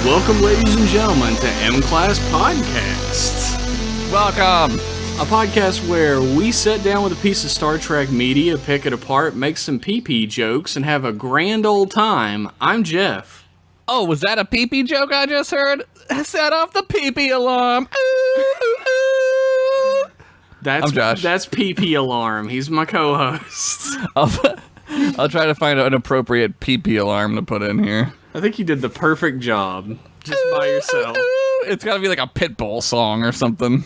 Welcome, ladies and gentlemen, to M-Class Podcasts. Welcome! A podcast where we sit down with a piece of Star Trek media, pick it apart, make some pee-pee jokes, and have a grand old time. I'm Jeff. Oh, was that a pee-pee joke I just heard? Set off the pee-pee alarm! Ooh, ooh, ooh. I'm Josh. That's pee-pee alarm. He's my co-host. I'll try to find an appropriate pee-pee alarm to put in here. I think you did the perfect job, just by yourself. It's gotta be like a Pitbull song or something.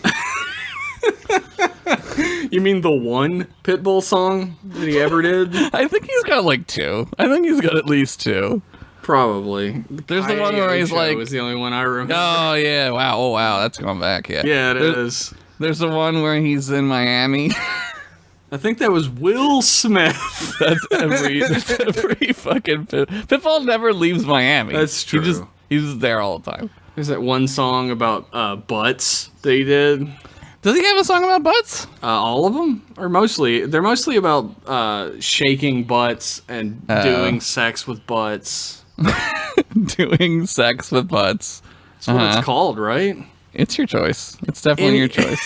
You mean the one Pitbull song that he ever did? I think he's got like two. I think he's got at least two. Probably. There's the one where he's like... was the only one I remember. Oh, yeah. Wow. Oh, wow. That's going back, yeah. Yeah, it is. There's the one where he's in Miami. I think that was Will Smith. That's every fucking... Pitbull never leaves Miami. That's true. He's there all the time. There's that one song about butts that he did. Does he have a song about butts? All of them? Or mostly? They're mostly about shaking butts and doing sex with butts. Doing sex with butts. That's what it's called, right? It's your choice. It's definitely your choice.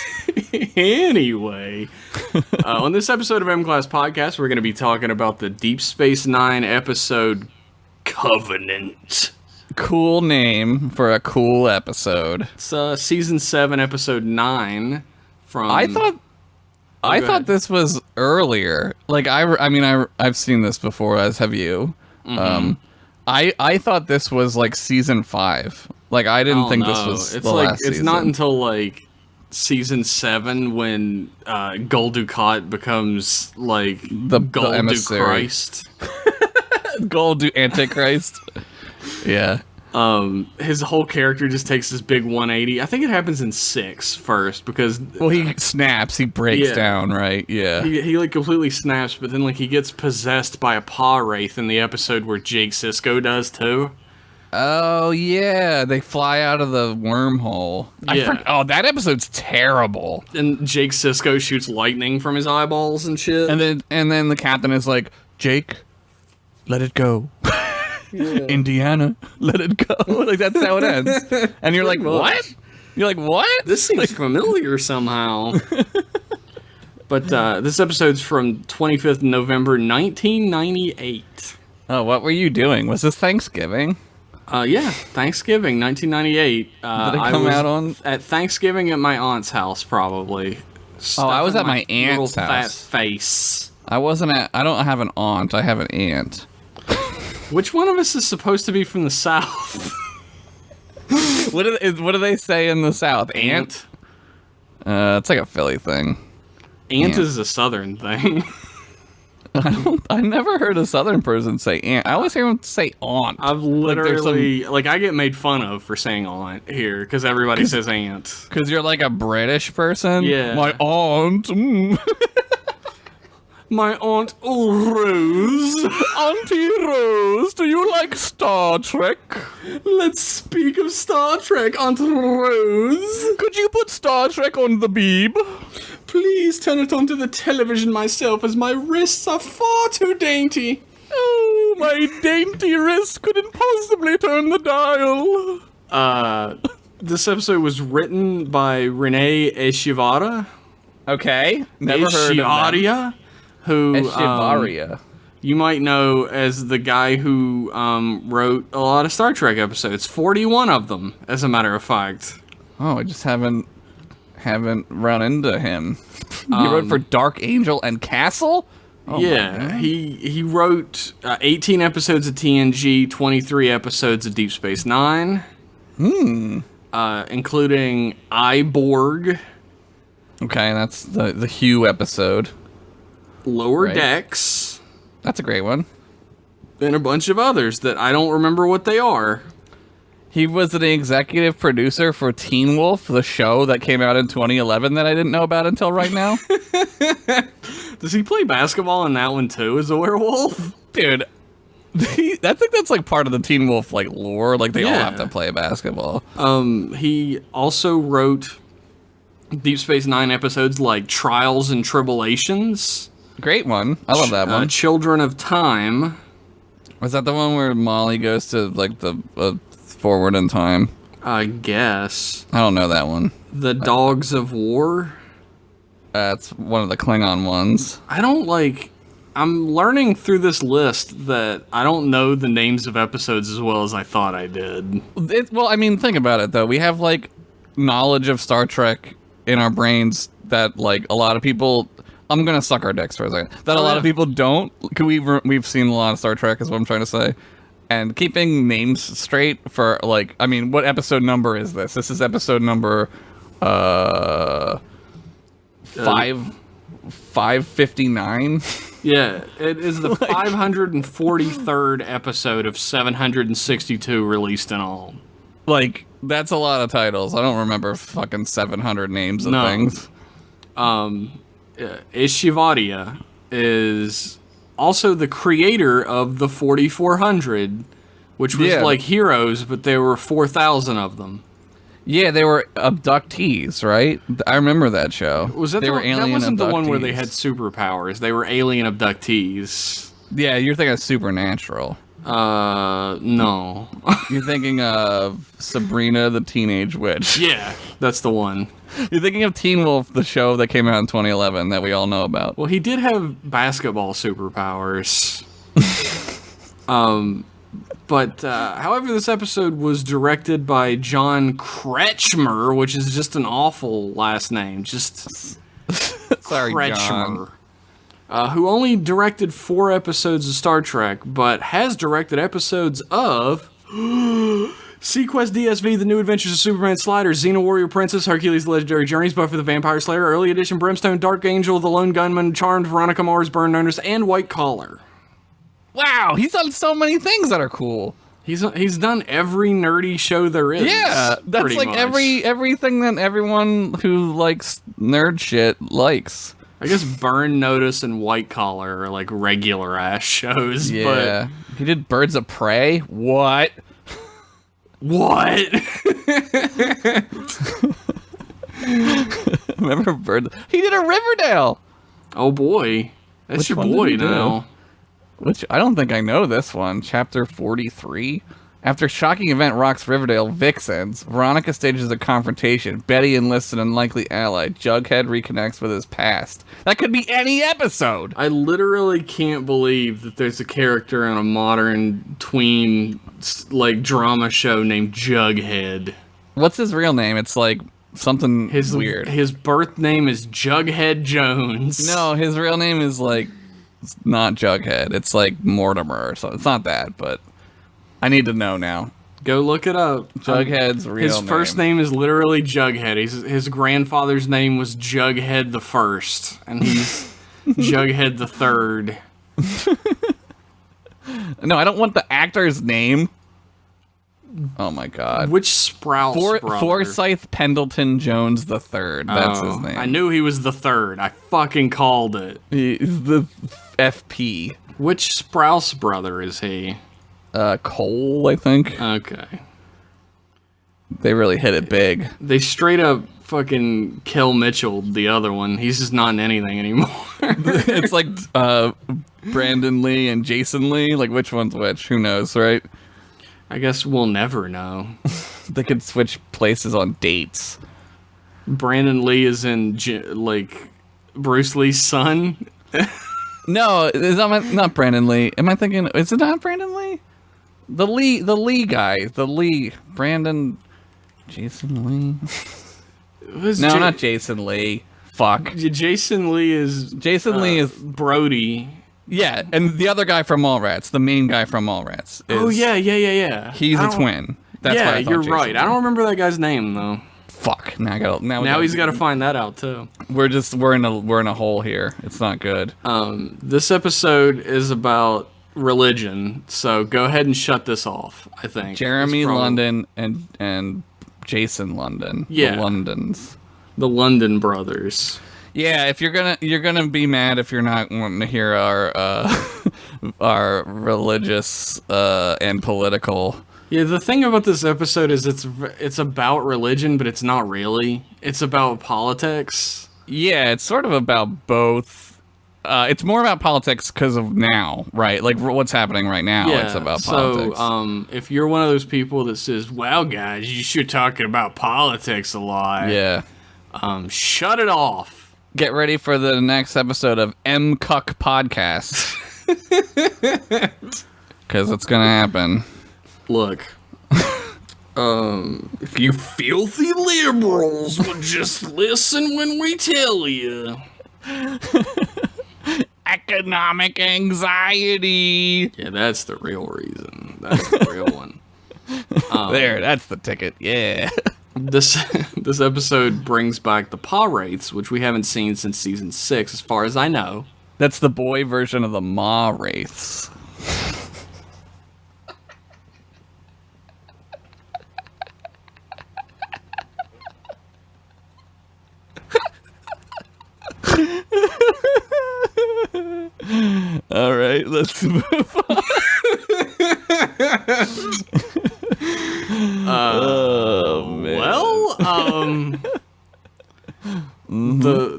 Anyway, on this episode of M-Class Podcast, we're going to be talking about the Deep Space Nine episode Covenant. Cool name for a cool episode. It's season 7, episode 9. From I thought this was earlier. Like I've seen this before, as have you. Mm-hmm. I thought this was like season 5. Like I didn't think this was the last season. It's not until like season 7 when Gul Dukat becomes like the Gul emissary. Duchrist. Gul Antichrist. Yeah. His whole character just takes this big 180. I think it happens in 6 first because... Well, he snaps. He breaks down, right? Yeah. He like completely snaps, but then like he gets possessed by a paw wraith in the episode where Jake Sisko does too. Oh, yeah. They fly out of the wormhole. Yeah. That episode's terrible. And Jake Sisko shoots lightning from his eyeballs and shit. And then the captain is like, Jake, let it go. Yeah. Indiana, let it go. Like, that's how it ends. And you're like, what? You're like, what? This seems familiar somehow. But this episode's from 25th November 1998. Oh, what were you doing? Was this Thanksgiving? Yeah, Thanksgiving, 1998. Did it come out on? At Thanksgiving at my aunt's house, probably. I was at my aunt's little house. Fat face. I don't have an aunt. I have an aunt. Which one of us is supposed to be from the South? What do they say in the South? Aunt? It's like a Philly thing. Aunt is a Southern thing. I never heard a Southern person say aunt. I always hear them say aunt. I've literally... I get made fun of for saying aunt here, because everybody says aunt. Because you're like a British person? Yeah. My aunt. My Aunt Rose. Auntie Rose, do you like Star Trek? Let's speak of Star Trek, Aunt Rose. Could you put Star Trek on the beeb? Please turn it onto the television myself, as my wrists are far too dainty. Oh, my dainty wrist couldn't possibly turn the dial. This episode was written by Renee Echevarria. Okay, never heard of them. Who Echevarria. You might know as the guy who wrote a lot of Star Trek episodes, 41 of them, as a matter of fact. Oh, I just haven't run into him. He wrote for Dark Angel and Castle? Oh, yeah, he wrote 18 episodes of TNG, 23 episodes of Deep Space Nine, including Iborg. Okay, that's the Hugh episode. Lower Decks. That's a great one. And a bunch of others that I don't remember what they are. He was the executive producer for Teen Wolf, the show that came out in 2011 that I didn't know about until right now. Does he play basketball in that one too as a werewolf? Dude, I think that's like part of the Teen Wolf like lore. Like they all have to play basketball. He also wrote Deep Space Nine episodes like Trials and Tribulations. Great one. I love that one. Children of Time. Was that the one where Molly goes to like the forward in time. I guess. I don't know that one. The Dogs of War? That's one of the Klingon ones. I'm learning through this list that I don't know the names of episodes as well as I thought I did. Well, I mean, think about it, though. We have, like, knowledge of Star Trek in our brains that, like, a lot of people... I'm going to suck our dicks for a second. That a lot of people don't. We've seen a lot of Star Trek, is what I'm trying to say. And keeping names straight for, like... I mean, what episode number is this? This is episode number... 559? Yeah, it is the 543rd episode of 762 released in all. Like, that's a lot of titles. I don't remember fucking 700 names of things. Ishivadiya is also the creator of the 4400, which was like Heroes, but there were 4,000 of them. Yeah, they were abductees, right? I remember that show. Was that that wasn't the one where they had superpowers. They were alien abductees. Yeah, you're thinking of Supernatural. No. You're thinking of Sabrina the Teenage Witch. Yeah, that's the one. You're thinking of Teen Wolf, the show that came out in 2011 that we all know about. Well, he did have basketball superpowers. But, however, this episode was directed by John Kretschmer, which is just an awful last name. Just Sorry, Kretschmer. Who only directed 4 episodes of Star Trek, but has directed episodes of Sequest DSV, The New Adventures of Superman Sliders, Xena Warrior Princess, Hercules' Legendary Journeys, Buffy the Vampire Slayer, Early Edition, Brimstone, Dark Angel, The Lone Gunman, Charmed, Veronica Mars, Burn Notice, and White Collar. Wow, he's done so many things that are cool. He's done every nerdy show there is. Yeah, that's like much. everything that everyone who likes nerd shit likes. I guess Burn Notice and White Collar are like regular ass shows. Yeah, but... he did Birds of Prey. What? What? Remember Birds? He did a Riverdale. Oh boy, that's Which your one boy did he do? now. Which, I don't think I know this one. Chapter 43. After shocking event rocks Riverdale, Vixens, Veronica stages a confrontation. Betty enlists an unlikely ally. Jughead reconnects with his past. That could be any episode! I literally can't believe that there's a character in a modern tween, like, drama show named Jughead. What's his real name? It's like something weird. His birth name is Jughead Jones. No, his real name is like... It's not Jughead. It's like Mortimer or something. It's not that, but I need to know now. Go look it up. Jughead's real name. His first name is literally Jughead. His grandfather's name was Jughead the First, and he's Jughead the Third. No, I don't want the actor's name. Oh my god. Which Sprouse brother? Forsyth Pendleton Jones the Third. That's his name. I knew he was the third. I fucking called it. He's the FP. Which Sprouse brother is he? Cole, I think. Okay. They really hit it big. They straight up fucking Kel Mitchell, the other one. He's just not in anything anymore. It's like Brandon Lee and Jason Lee. Like, which one's which? Who knows, right? I guess we'll never know. They could switch places on dates. Brandon Lee is in, like, Bruce Lee's son? No, is that not Brandon Lee. Am I thinking, is it not Brandon Lee? The Lee guy. The Lee. Brandon. Jason Lee? No, not Jason Lee. Fuck. Jason Lee is... Jason Lee is... Brody. Yeah, and the other guy from Mallrats, the main guy from Mallrats. Oh, yeah. He's a twin. That's yeah, why I thought you're Jason right. Lee. I don't remember that guy's name, though. Fuck. Now he's got to find that out, too. We're in a hole here. It's not good. This episode is about religion, so go ahead and shut this off, I think. Jeremy London and Jason London. Yeah. The Londons. The London brothers. Yeah, if you're gonna be mad if you're not wanting to hear our religious and political. Yeah, the thing about this episode is it's about religion, but it's not really. It's about politics. Yeah, it's sort of about both. it's more about politics because of now, right? Like what's happening right now. Yeah, It's about politics. So, if you're one of those people that says, "Wow, guys, you should talk about politics a lot," yeah. Shut it off. Get ready for the next episode of M Cuck Podcast. Because it's gonna happen. Look, if you filthy liberals would just listen when we tell you. Economic anxiety. Yeah, that's the real reason. That's the real one. There, that's the ticket. Yeah. This episode brings back the paw wraiths, which we haven't seen since season 6, as far as I know. That's the boy version of the Ma Wraiths. All right, let's move on. Oh man. Well,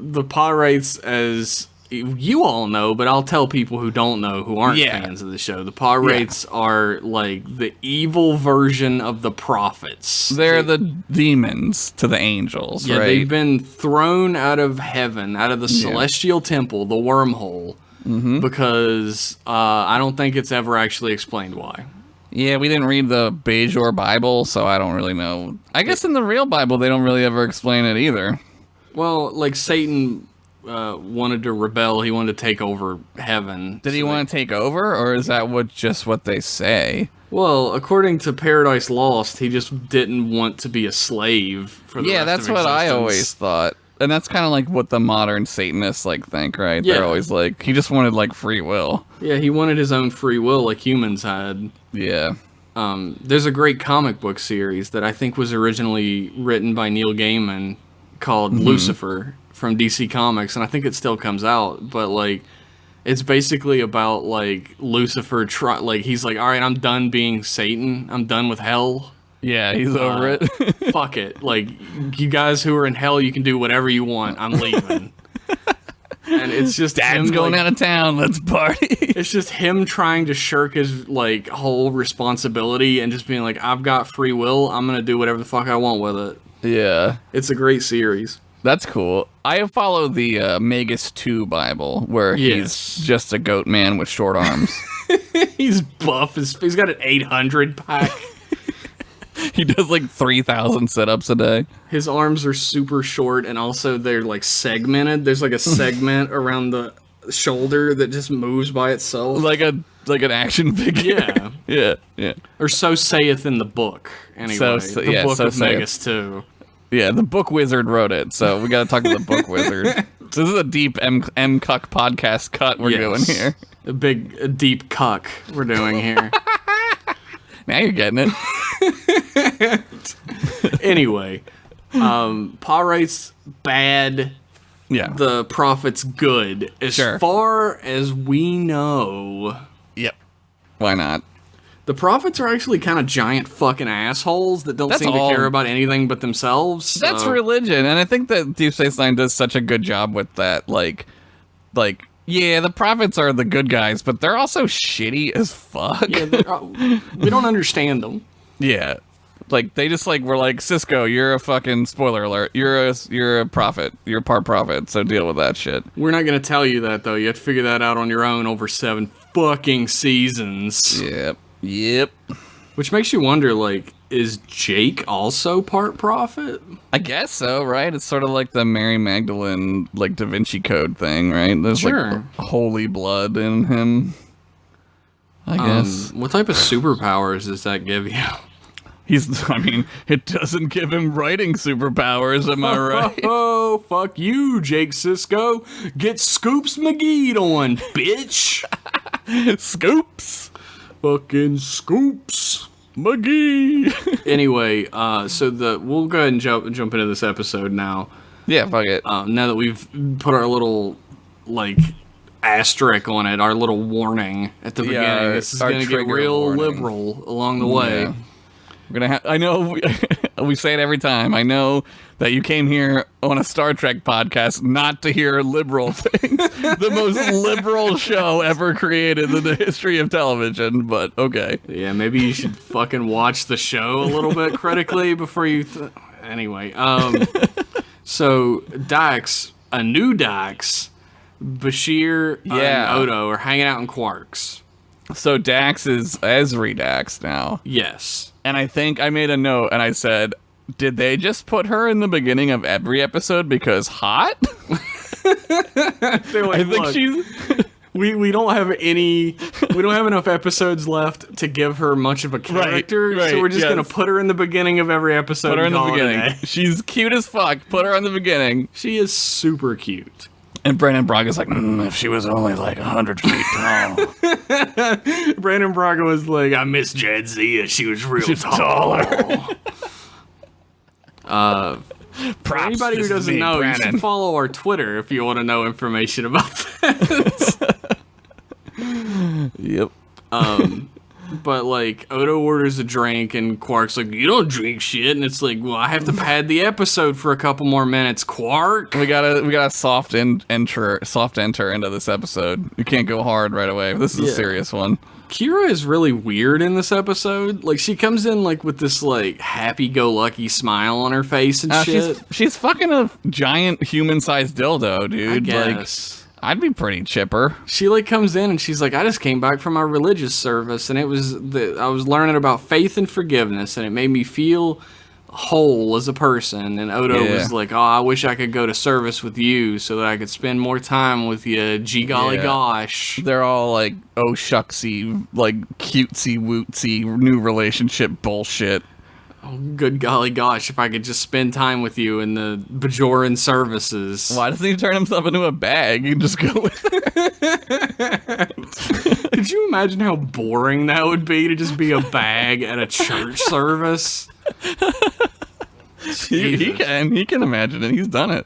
the paw wraiths, as you all know, but I'll tell people who don't know, who aren't fans of the show, the paw wraiths are like the evil version of the prophets. They're the demons to the angels, yeah, right? They've been thrown out of heaven, out of the celestial temple, the wormhole, because I don't think it's ever actually explained why. Yeah, we didn't read the Bejor Bible, so I don't really know. I guess in the real Bible, they don't really ever explain it either. Well, like Satan wanted to rebel. He wanted to take over heaven. Did he want to take over, or is that just what they say? Well, according to Paradise Lost, he just didn't want to be a slave for the rest that's of what I existence. always thought. And that's kind of like what the modern Satanists think, right? Yeah. They're always like, he just wanted free will. Yeah, he wanted his own free will like humans had. Yeah. There's a great comic book series that I think was originally written by Neil Gaiman called Lucifer from DC Comics, and I think it still comes out, but it's basically about Lucifer he's like, all right, I'm done being Satan, I'm done with hell. Yeah, he's over it. Fuck it, you guys who are in hell, you can do whatever you want, I'm leaving. And it's just Dad's him, going out of town, let's party. It's just him trying to shirk his whole responsibility and just being like, I've got free will, I'm gonna do whatever the fuck I want with it. Yeah. It's a great series. That's cool. I follow the Magus 2 Bible, where he's just a goat man with short arms. He's buff. He's got an 800 pack. He does 3,000 sit-ups a day. His arms are super short, and also they're segmented. There's a segment around the shoulder that just moves by itself. Like an action figure. Yeah. Yeah. Or so saith in the book. Anyway, the book of Magus 2. Yeah, the book wizard wrote it, so we gotta talk to the book wizard. So this is a deep M Cuck podcast cut we're doing here. A deep cuck we're doing here. Now you're getting it. Anyway, paw wraiths bad. Yeah. The prophet's good. As far as we know. Yep. Why not? The prophets are actually kind of giant fucking assholes that don't seem to care about anything but themselves. So. That's religion, and I think that Deep Space Nine does such a good job with that. Yeah, the prophets are the good guys, but they're also shitty as fuck. Yeah, we don't understand them. Yeah. They just were like, Cisco, you're a fucking spoiler alert. You're a prophet. You're part prophet, so deal with that shit. We're not gonna tell you that though. You have to figure that out on your own over 7 fucking seasons. Yep. Which makes you wonder, is Jake also part prophet? I guess so, right? It's sort of like the Mary Magdalene, Da Vinci Code thing, right? There's holy blood in him. I guess. What type of superpowers does that give you? It doesn't give him writing superpowers, am I right? Oh, fuck you, Jake Sisko. Get Scoops McGee on, bitch. Scoops. Fucking Scoops McGee. Anyway, we'll go ahead and jump into this episode now. Yeah, fuck it. Now that we've put our little asterisk on it, our little warning at the beginning. This is going to get real liberal along the way. We're gonna I know we say it every time. I know that you came here on a Star Trek podcast not to hear liberal things. The most liberal show ever created in the history of television, but okay. Yeah, maybe you should fucking watch the show a little bit critically before you... Anyway, so Dax, a new Dax, Bashir and Odo are hanging out in Quarks. So Dax is Esri Dax now. Yes. And I think I made a note and I said, did they just put her in the beginning of every episode because hot? They're like, I think she's... We don't have enough episodes left to give her much of a character, right, so we're just gonna put her in the beginning of every episode. Put her in the beginning. Today. She's cute as fuck. Put her in the beginning. She is super cute. And Brandon Braga's like, if she was only like 100 feet tall. Brandon Braga was like, I miss Jadzia. She was real tall. For anybody who doesn't know, Brandon. You should follow our Twitter if you want to know information about that. Yep. But like Odo orders a drink and Quark's like, you don't drink shit, and it's like, well, I have to pad the episode for a couple more minutes, Quark. We got a soft enter into this episode. You can't go hard right away. This is a serious one. Kira is really weird in this episode. Like, she comes in like with this like happy-go-lucky smile on her face and shit. She's fucking a giant human-sized dildo, dude. I guess. Like, I'd be pretty chipper. She like comes in and she's like, I just came back from my religious service, and I was learning about faith and forgiveness, and it made me feel whole as a person. And Odo was like, oh, I wish I could go to service with you so that I could spend more time with you. Gee golly gosh. They're all like, oh shucksy, like cutesy wootsy new relationship bullshit. Oh, good golly gosh, if I could just spend time with you in the Bajoran services. Why doesn't he turn himself into a bag and just go with it? Could you imagine how boring that would be to just be a bag at a church service? He can imagine it. He's done it.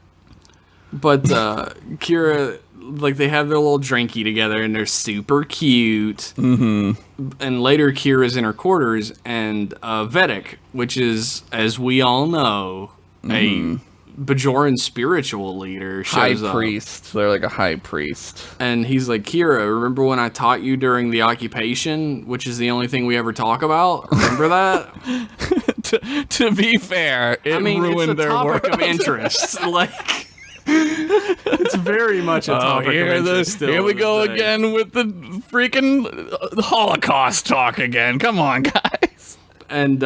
But Kira, like, they have their little drinky together, and they're super cute. Mm-hmm. And later, Kira's in her quarters, and Vedic, which is, as we all know, a Bajoran spiritual leader, shows up. High priest. They're like a high priest. And he's like, Kira, remember when I taught you during the occupation, which is the only thing we ever talk about? Remember that? to be fair, it ruined their world. It's a topic of interest. Like... It's very much a topic of interest still. Here we go again with the freaking Holocaust talk again. Come on, guys. And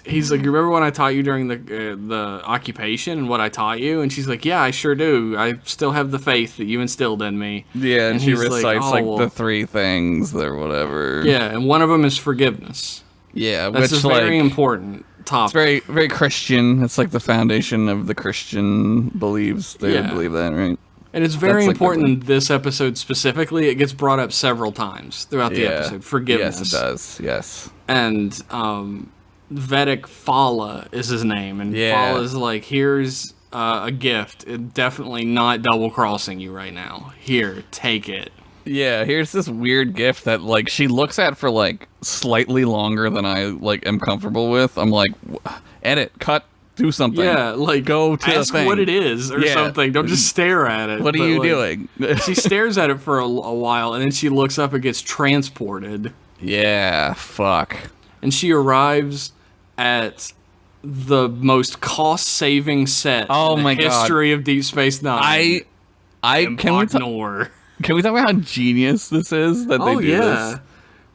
he's like, you remember when I taught you during the occupation and what I taught you? And she's like, yeah, I sure do. I still have the faith that you instilled in me. Yeah, and she recites the three things or whatever. Yeah, and one of them is forgiveness. Yeah, that's a very important topic. It's very, very Christian. It's like the foundation of the Christian beliefs. They believe that, right? And it's very important in this episode specifically. It gets brought up several times throughout the episode. Forgiveness. Yes, it does. Yes. And Vedic Fala is his name. And Fala's like, here's a gift. It definitely not double-crossing you right now. Here, take it. Yeah, here's this weird gift that, like, she looks at for, like, slightly longer than I, like, am comfortable with. I'm like, edit, cut, do something. Yeah, like, go to ask the thing. What it is or something. Don't just stare at it. What are you doing? She stares at it for a while, and then she looks up and gets transported. Yeah, fuck. And she arrives at the most cost-saving set in the history of Deep Space Nine. Can we talk about how genius this is that they do this?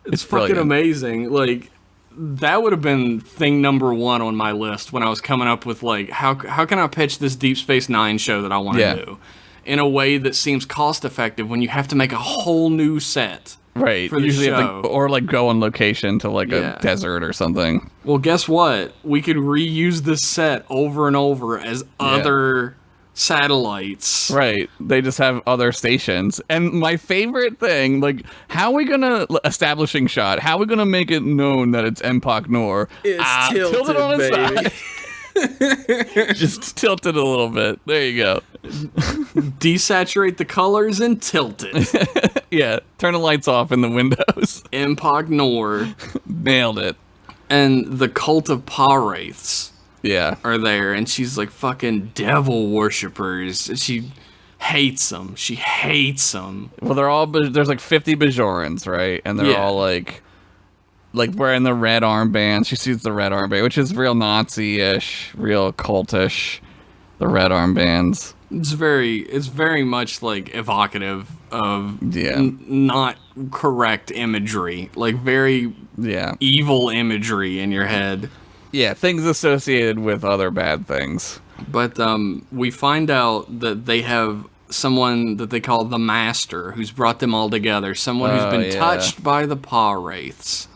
It's fucking amazing. Like, that would have been thing number one on my list when I was coming up with, like, how can I pitch this Deep Space Nine show that I want to do in a way that seems cost-effective when you have to make a whole new set. Right. For the show. Or like go on location to like a desert or something. Well, guess what? We could reuse this set over and over as other satellites. Right. They just have other stations. And my favorite thing, like, how are we gonna establishing shot? How are we gonna make it known that it's Empok Nor? It's tilted on its baby. side. Just tilt it a little bit. There you go. Desaturate the colors and tilt it. Yeah. Turn the lights off in the windows. Empok Nor. Nailed it. And the cult of Paw-Wraiths Yeah. are there, and she's like fucking devil worshippers. She hates them. She hates them. Well, they're all, there's like 50 Bajorans, right? And they're all like wearing the red armbands. She sees the red armband, which is real Nazi-ish, real cultish. The red armbands. It's very much like evocative of Yeah. not correct imagery, like very evil imagery in your head. Yeah, things associated with other bad things. But we find out that they have someone that they call the Master, who's brought them all together. Someone who's been touched by the Paw-Wraiths.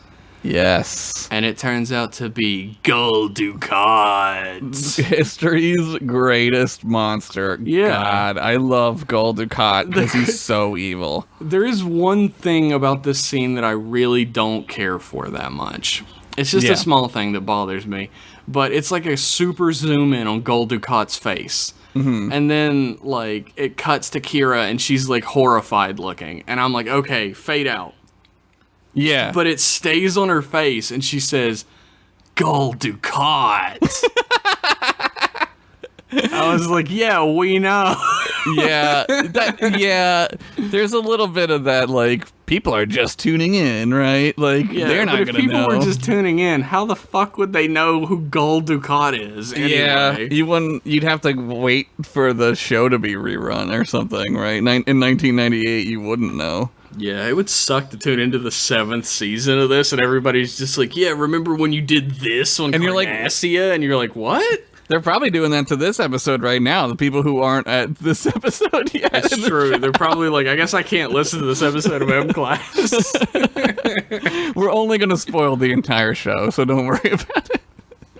Yes. And it turns out to be Gul Dukat. History's greatest monster. Yeah. God, I love Gul Dukat because he's so evil. There is one thing about this scene that I really don't care for that much. It's just a small thing that bothers me. But it's like a super zoom in on Gul Dukat's face. Mm-hmm. And then, like, it cuts to Kira and she's, like, horrified looking. And I'm like, okay, fade out. Yeah. But it stays on her face, and she says, Gul Dukat. I was like, yeah, we know. There's a little bit of that, like, people are just tuning in, right? Like, they're not going to know. If people were just tuning in, how the fuck would they know who Gul Dukat is anyway? Yeah, you'd have to wait for the show to be rerun or something, right? In 1998, you wouldn't know. Yeah, it would suck to tune into the 7th season of this, and everybody's just like, yeah, remember when you did this on Carnassia? And you're like, what? They're probably doing that to this episode right now, the people who aren't at this episode yet. That's true. They're probably like, I guess I can't listen to this episode of M-Class. We're only going to spoil the entire show, so don't worry about it.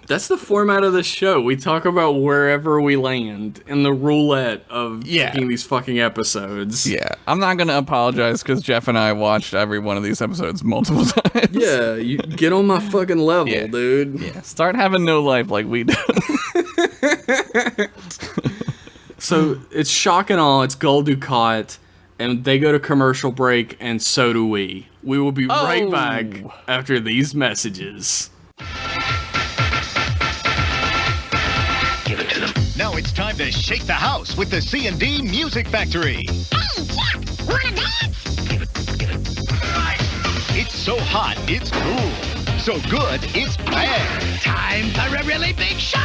That's the format of the show. We talk about wherever we land in the roulette of picking these fucking episodes. Yeah, I'm not going to apologize because Jeff and I watched every one of these episodes multiple times. Yeah, you get on my fucking level, dude. Yeah, start having no life like we do. So it's shock and awe. It's Gul Dukat, and they go to commercial break, and so do we. We will be right back after these messages. Now it's time to shake the house with the C&D Music Factory. Hey, Jack, wanna dance? It's so hot, it's cool. So good, it's bad. Time for a really big show.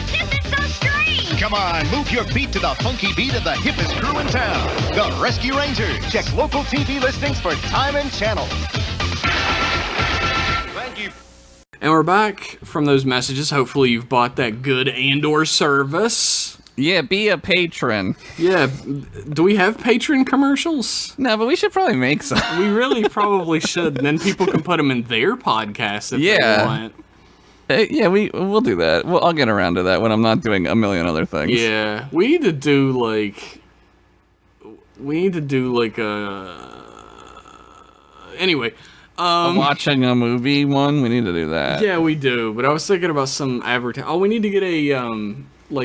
This is so strange. Come on, move your feet to the funky beat of the hippest crew in town. The Rescue Rangers. Check local TV listings for time and channel. Thank you. And we're back from those messages. Hopefully you've bought that good Andor service. Yeah, be a patron. Yeah, do we have patron commercials? No, but we should probably make some. We really probably should, and then people can put them in their podcast if they want. We'll do that. Well, I'll get around to that when I'm not doing a million other things. Yeah, we need to do like anyway. Watching a movie one, we need to do that. Yeah, we do. But I was thinking about some advertising. Oh, we need to get a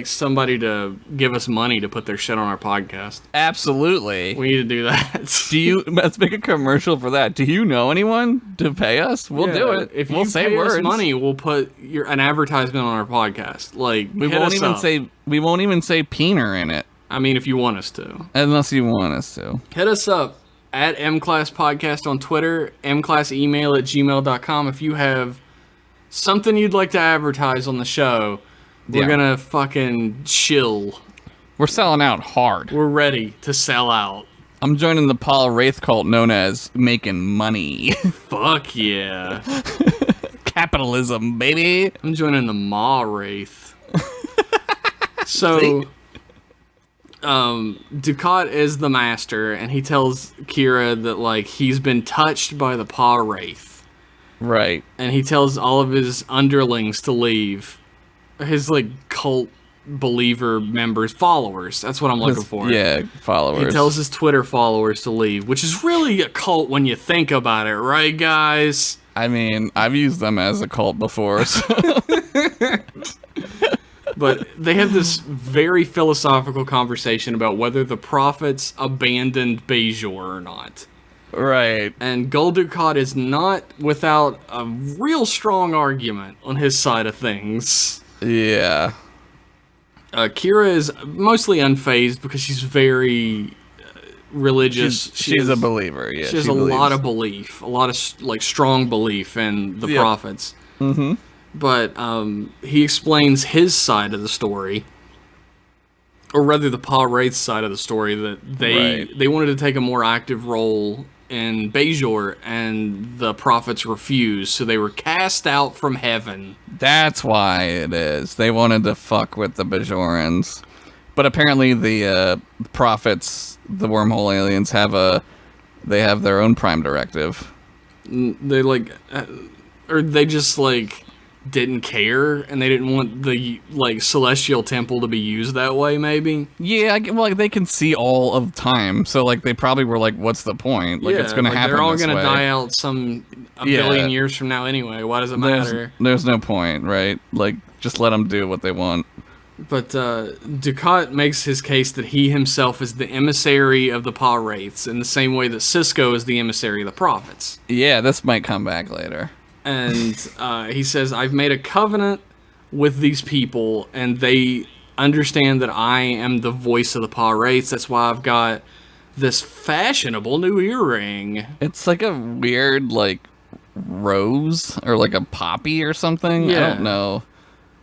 somebody to give us money to put their shit on our podcast. Absolutely. We need to do that. Let's make a commercial for that. Do you know anyone to pay us? We'll do it. If we'll you say pay words. us money, we'll put an advertisement on our podcast. Like we won't even say peener in it. I mean, if you want us to. Unless you want us to. Hit us up at MClass Podcast on Twitter, mclassemail@gmail.com. If you have something you'd like to advertise on the show, we're gonna fucking chill. We're selling out hard. We're ready to sell out. I'm joining the Paul Wraith cult known as Making Money. Fuck yeah. Capitalism, baby. I'm joining the Ma Wraith. So... Dukat is the master, and he tells Kira that, like, he's been touched by the Paw-Wraith. Right. And he tells all of his underlings to leave. His, like, cult believer members, followers. That's what I'm looking for. Yeah, followers. He tells his Twitter followers to leave, which is really a cult when you think about it, right, guys? I mean, I've used them as a cult before, so... But they have this very philosophical conversation about whether the prophets abandoned Bajor or not. Right. And Gul Dukat is not without a real strong argument on his side of things. Yeah. Kira is mostly unfazed because she's very religious. She's a believer. Yeah, she has a lot of belief, a lot of like strong belief in the prophets. Mm-hmm. But he explains his side of the story, or rather the Pa Wraith's side of the story, that they wanted to take a more active role in Bajor, and the prophets refused, so they were cast out from heaven. That's why it is. They wanted to fuck with the Bajorans. But apparently the prophets, the wormhole aliens, have their own prime directive. They like, or they just like didn't care, and they didn't want the like celestial temple to be used that way. Maybe. Yeah, well, like, they can see all of time, so like they probably were like, "What's the point? Like, it's gonna happen. They're all this gonna way. die out a billion years from now anyway. Why does it matter?" There's no point, right? Like, just let them do what they want. But Dukat makes his case that he himself is the emissary of the Pa Wraiths, in the same way that Cisco is the emissary of the prophets. Yeah, this might come back later. And he says, I've made a covenant with these people, and they understand that I am the voice of the Pa Wraiths. That's why I've got this fashionable new earring. It's like a weird, like, rose, or like a poppy or something. Yeah. I don't know.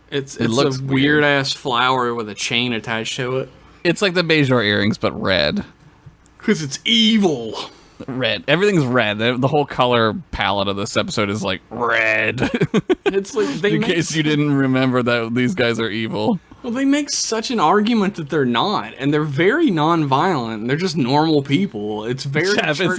It looks a weird-ass flower with a chain attached to it. It's like the Bajor earrings, but red. Because it's evil. Red. Everything's red. The whole color palette of this episode is like red. It's like in case you didn't remember that these guys are evil. Well, they make such an argument that they're not, and they're very non-violent. They're just normal people. It's very Jeff, it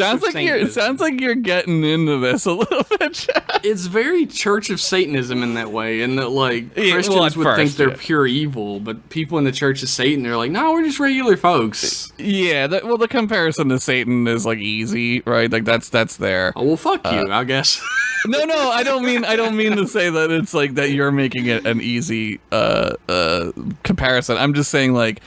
sounds like you're getting into this a little bit, Jeff. It's very Church of Satanism in that way, and that like Christians would think they're pure evil, but people in the Church of Satan, they're like, no, we're just regular folks. Yeah, the comparison to Satan is like easy, right? Like that's there. Oh, well, fuck you, I guess. No, I don't mean to say that it's like that you're making it an easy comparison. I'm just saying, like,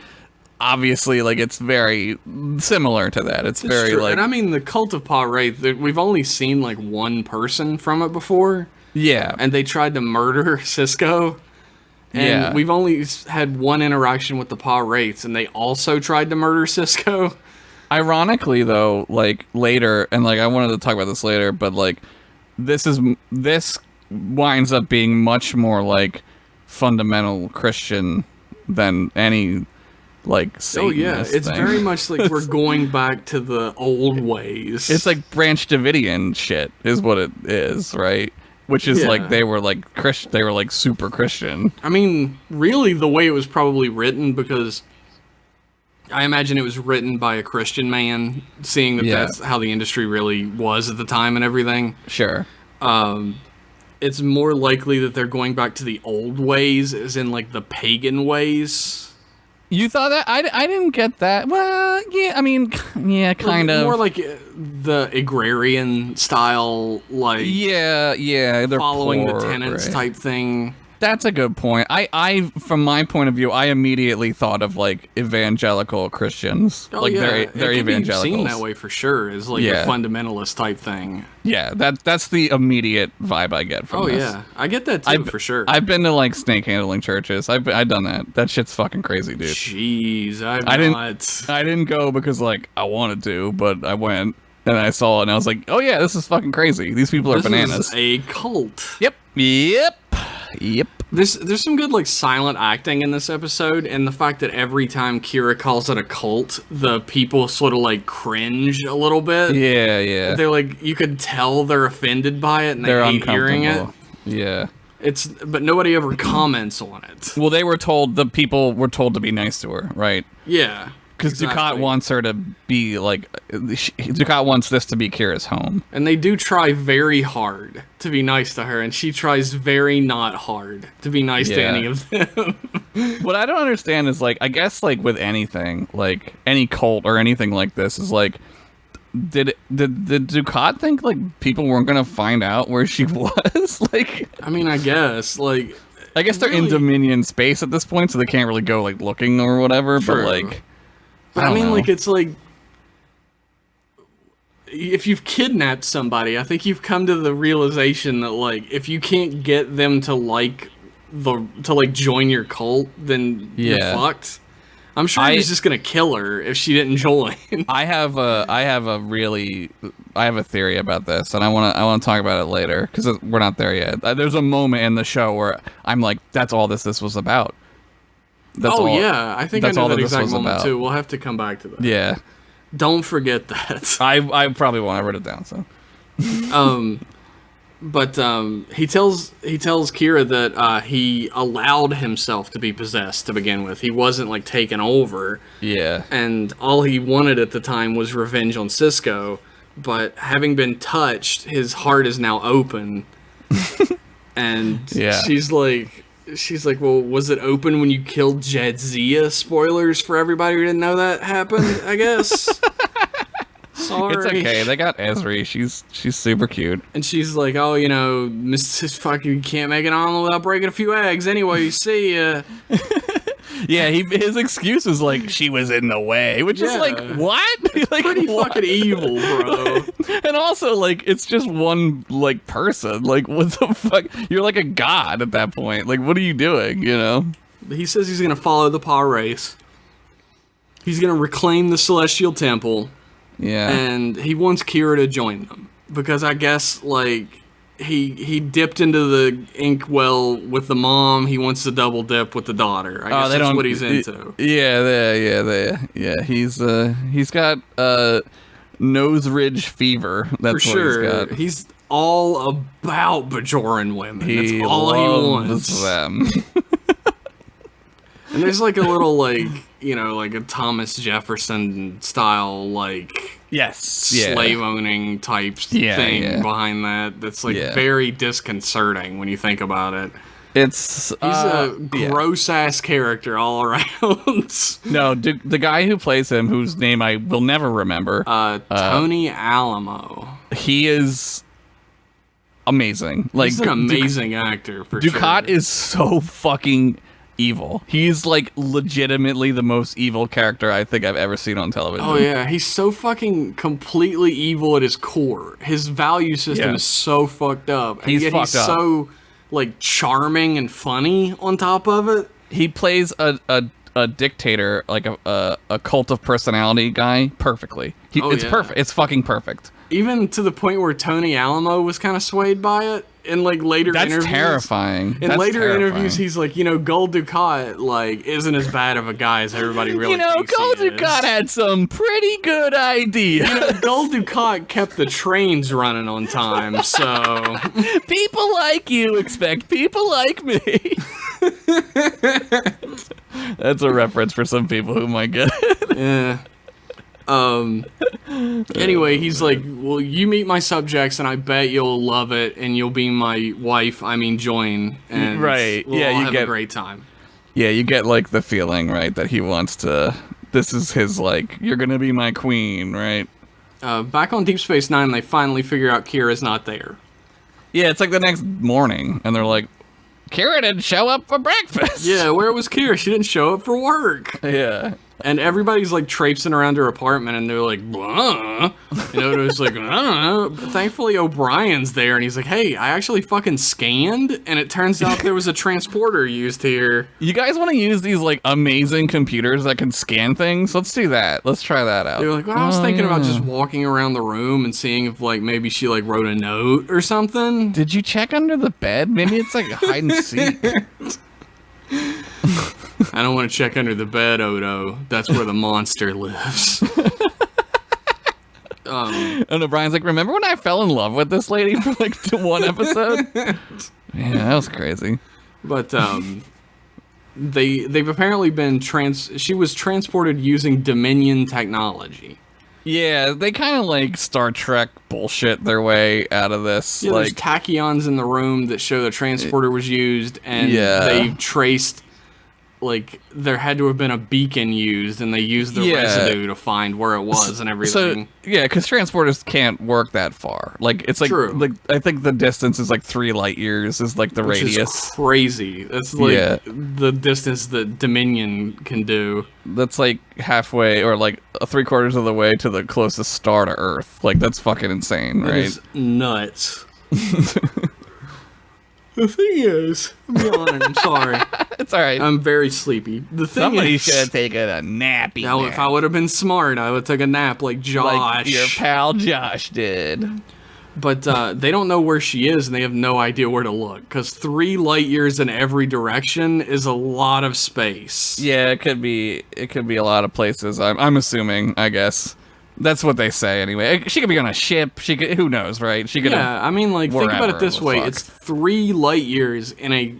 obviously, like, it's very similar to that. It's very true. like, and I mean, the Cult of Pa Wraith, we've only seen like one person from it before. Yeah, and they tried to murder Cisco. And we've only had one interaction with the Pa Wraiths, and they also tried to murder Cisco. Ironically, though, like later, and like I wanted to talk about this later, but like this winds up being much more like fundamental Christian than any like Satanist. Oh yeah, it's thing. very much like we're going back to the old ways. It's like Branch Davidian shit is what it is, right? Which is like they were like they were like super Christian. I mean, really, the way it was probably written, because I imagine it was written by a Christian man, seeing that that's how the industry really was at the time and everything. Sure. It's more likely that they're going back to the old ways, as in like the pagan ways. You thought that? I didn't get that. Well, yeah, I mean, yeah, kind of. More like the agrarian style, like they're following poor, the tenants type thing. That's a good point. I from my point of view, I immediately thought of like evangelical Christians. Oh, like yeah. they're evangelicals. Seen that way for sure, is like a fundamentalist type thing. Yeah, that's the immediate vibe I get from this. Oh yeah, I get that too for sure. I've been to like snake handling churches. I've done that. That shit's fucking crazy, dude. Jeez, I didn't go because like I wanted to, but I went and I saw it and I was like, oh yeah, this is fucking crazy. These people are bananas. This is a cult. Yep. There's some good like silent acting in this episode, and the fact that every time Kira calls it a cult, the people sort of like cringe a little bit. Yeah. They're like, you could tell they're offended by it and they hate hearing it. Yeah. But nobody ever comments on it. Well, the people were told to be nice to her, right? Yeah. Because Dukat wants her to be like, Dukat wants this to be Kira's home. And they do try very hard to be nice to her, and she tries very not hard to be nice to any of them. What I don't understand is like, I guess like with anything, like any cult or anything like this is like, did Dukat think like people weren't gonna find out where she was? Like, I mean, I guess they're in Dominion space at this point, so they can't really go like looking or whatever. True. But like. But I mean, know. like, it's like, if you've kidnapped somebody, I think you've come to the realization that like if you can't get them to join your cult, then you're fucked. I'm sure he's just gonna kill her if she didn't join. I have a theory about this, and I want to talk about it later because we're not there yet. There's a moment in the show where I'm like, that's all this was about. I think I know that exact moment too. We'll have to come back to that. Yeah. Don't forget that. I probably won't. I wrote it down. So. But he tells Kira that he allowed himself to be possessed to begin with. He wasn't like taken over. Yeah. And all he wanted at the time was revenge on Cisco. But having been touched, his heart is now open. And she's like, well, was it open when you killed Jadzia? Spoilers for everybody who didn't know that happened, I guess. Sorry. It's okay. They got Esri. She's super cute. And she's like, oh, you know, Mrs. Fucking, you can't make an omelet without breaking a few eggs. Anyway, you see, yeah, his excuse is like, she was in the way, which is like, what? It's like, pretty fucking evil, bro. And also, like, it's just one, like, person. Like, what the fuck? You're like a god at that point. Like, what are you doing, you know? He says he's going to follow the Pa race. He's going to reclaim the Celestial Temple. Yeah. And he wants Kira to join them. Because I guess, like, he dipped into the inkwell with the mom. He wants to double dip with the daughter. I guess that's what he's into. Yeah. He's got nose ridge fever. That's for sure. He's got. He's all about Bajoran women. That's He all he loves wants. them. And there's like a little like, you know, like a Thomas Jefferson style like slave owning type thing behind that. That's like very disconcerting when you think about it. It's he's a gross ass character all around. No, the guy who plays him, whose name I will never remember, Tony Alamo. He is amazing. Like, he's an amazing actor. For Ducat sure. is so fucking evil. He's like legitimately the most evil character I think I've ever seen on television. Oh yeah, he's so fucking completely evil at his core. His value system is so fucked up. And yet he's so like charming and funny on top of it. He plays a dictator, like a cult of personality guy perfectly. It's perfect. It's fucking perfect. Even to the point where Tony Alamo was kind of swayed by it. In like later interviews. That's terrifying. In later interviews, he's like, you know, Gul Dukat like isn't as bad of a guy as everybody really thinks Gul Dukat had some pretty good ideas. You know, Gul Dukat kept the trains running on time, so people like you expect people like me. That's a reference for some people who might get it. Yeah. Anyway, he's like, well, you meet my subjects and I bet you'll love it and you'll be my wife, join. And we'll all have a great time. Yeah, you get like the feeling, right, that he wants to, this is his like, you're gonna be my queen, right? Back on Deep Space Nine, they finally figure out Kira's not there. Yeah, it's like the next morning and they're like, Kira didn't show up for breakfast. Yeah, where was Kira? She didn't show up for work. Yeah. And everybody's like traipsing around her apartment and they're like, blah. You know, it was like, I don't know. But thankfully O'Brien's there and he's like, hey, I actually fucking scanned and it turns out there was a transporter used here. You guys want to use these like amazing computers that can scan things? Let's do that. Let's try that out. They're like, well, I was thinking about just walking around the room and seeing if like maybe she like wrote a note or something. Did you check under the bed? Maybe it's like hide and seek. I don't want to check under the bed, Odo. That's where the monster lives. And O'Brien's like, remember when I fell in love with this lady for like one episode? Man, that was crazy. But they've apparently been she was transported using Dominion technology. Yeah, they kind of like Star Trek bullshit their way out of this. Yeah, like, there's tachyons in the room that show the transporter was used, and they've traced like there had to have been a beacon used, and they used the Yeah. residue to find where it was and everything. So yeah, because transporters can't work that far. Like it's like True. like I think the distance is like 3 light years is like the Which radius. is crazy. That's like Yeah. the distance that Dominion can do. That's like halfway or like 3/4 of the way to the closest star to Earth. Like that's fucking insane, That right? is nuts. The thing is, I'm yawning. I'm sorry. It's all right. I'm very sleepy. The thing Somebody is, should have taken a nappy. now, if I would have been smart, I would take a nap like Josh. like your pal Josh did. But they don't know where she is, and they have no idea where to look. Because 3 light years in every direction is a lot of space. Yeah, it could be a lot of places. I'm assuming, I guess. That's what they say anyway. She could be on a ship. She could, who knows, right? She could. Yeah, I mean, like, think about wherever it this the way. fuck. It's 3 light years in a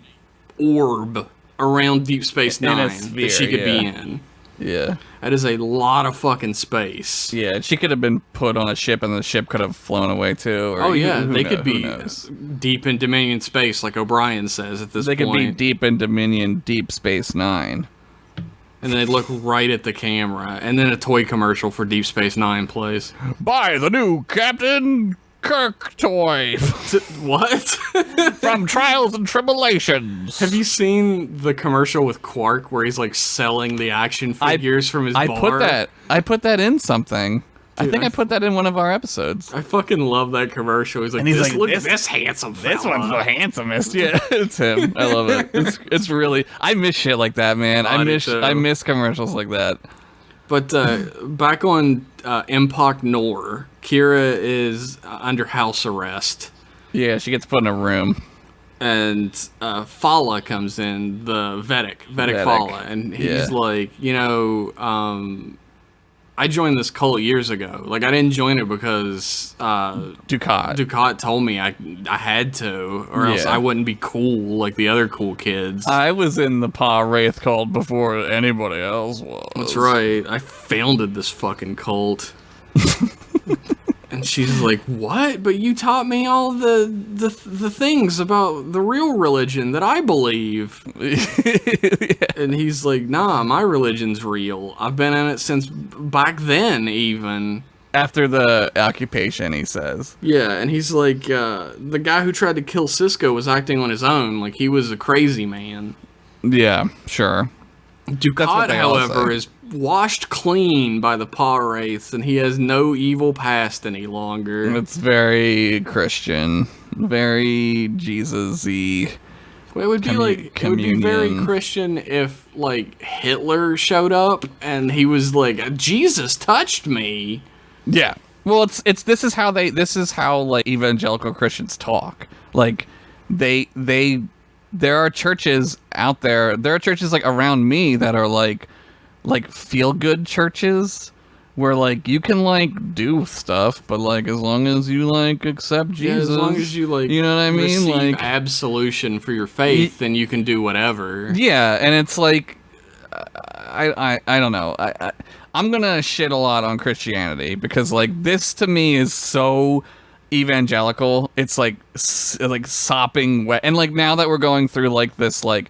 orb around Deep Space In a Nine sphere, that she could be yeah. in. Yeah. That is a lot of fucking space. Yeah, she could have been put on a ship and the ship could have flown away too. Or Oh yeah, who they kno- could who be knows? deep in Dominion space, like O'Brien says at this They point. could be deep in Dominion, Deep Space Nine. And they look right at the camera, and then a toy commercial for Deep Space Nine plays. Buy the new Captain Kirk toy What? from Trials and Tribulations. Have you seen the commercial with Quark where he's like selling the action figures from his bar? I put that in something. I Dude, think I put that in one of our episodes. I fucking love that commercial. He's like, he's this, like, look this- at this handsome fella. handsomest. Yeah, it's him. I love it. It's really. I miss shit like that, man. I do too. I miss commercials like that. But back on Empok Nor, Kira is under house arrest. Yeah, she gets put in a room. And Fala comes in, the Vedic Fala, and he's Yeah. like, I joined this cult years ago. Like, I didn't join it because Ducat told me I had to, or else Yeah. I wouldn't be cool like the other cool kids. I was in the Pa Wraith cult before anybody else was. That's right. I founded this fucking cult. And she's like, "What? But you taught me all the things about the real religion that I believe." And he's like, "Nah, my religion's real. I've been in it since back then, even." After the occupation, he says. Yeah, and he's like, the guy who tried to kill Cisco was acting on his own, like he was a crazy man. Yeah, sure. Ducat, they all however, say. is washed clean by the Pa Wraiths, and he has no evil past any longer. It's very Christian, very Jesus-y. It would be like, it would be very communion. Christian if like Hitler showed up and he was like, Jesus touched me. Yeah. Well, it's this is how like evangelical Christians talk. Like there are churches out there. There are churches like around me that are like feel good churches where like you can like do stuff, but like as long as you like accept Jesus, Yeah, as long as you like, you know what I mean, receive like absolution for your faith, then you can do whatever. yeah, and it's like I don't know. I'm gonna shit a lot on Christianity because like this to me is so evangelical. It's like sopping wet, and like now that we're going through like this like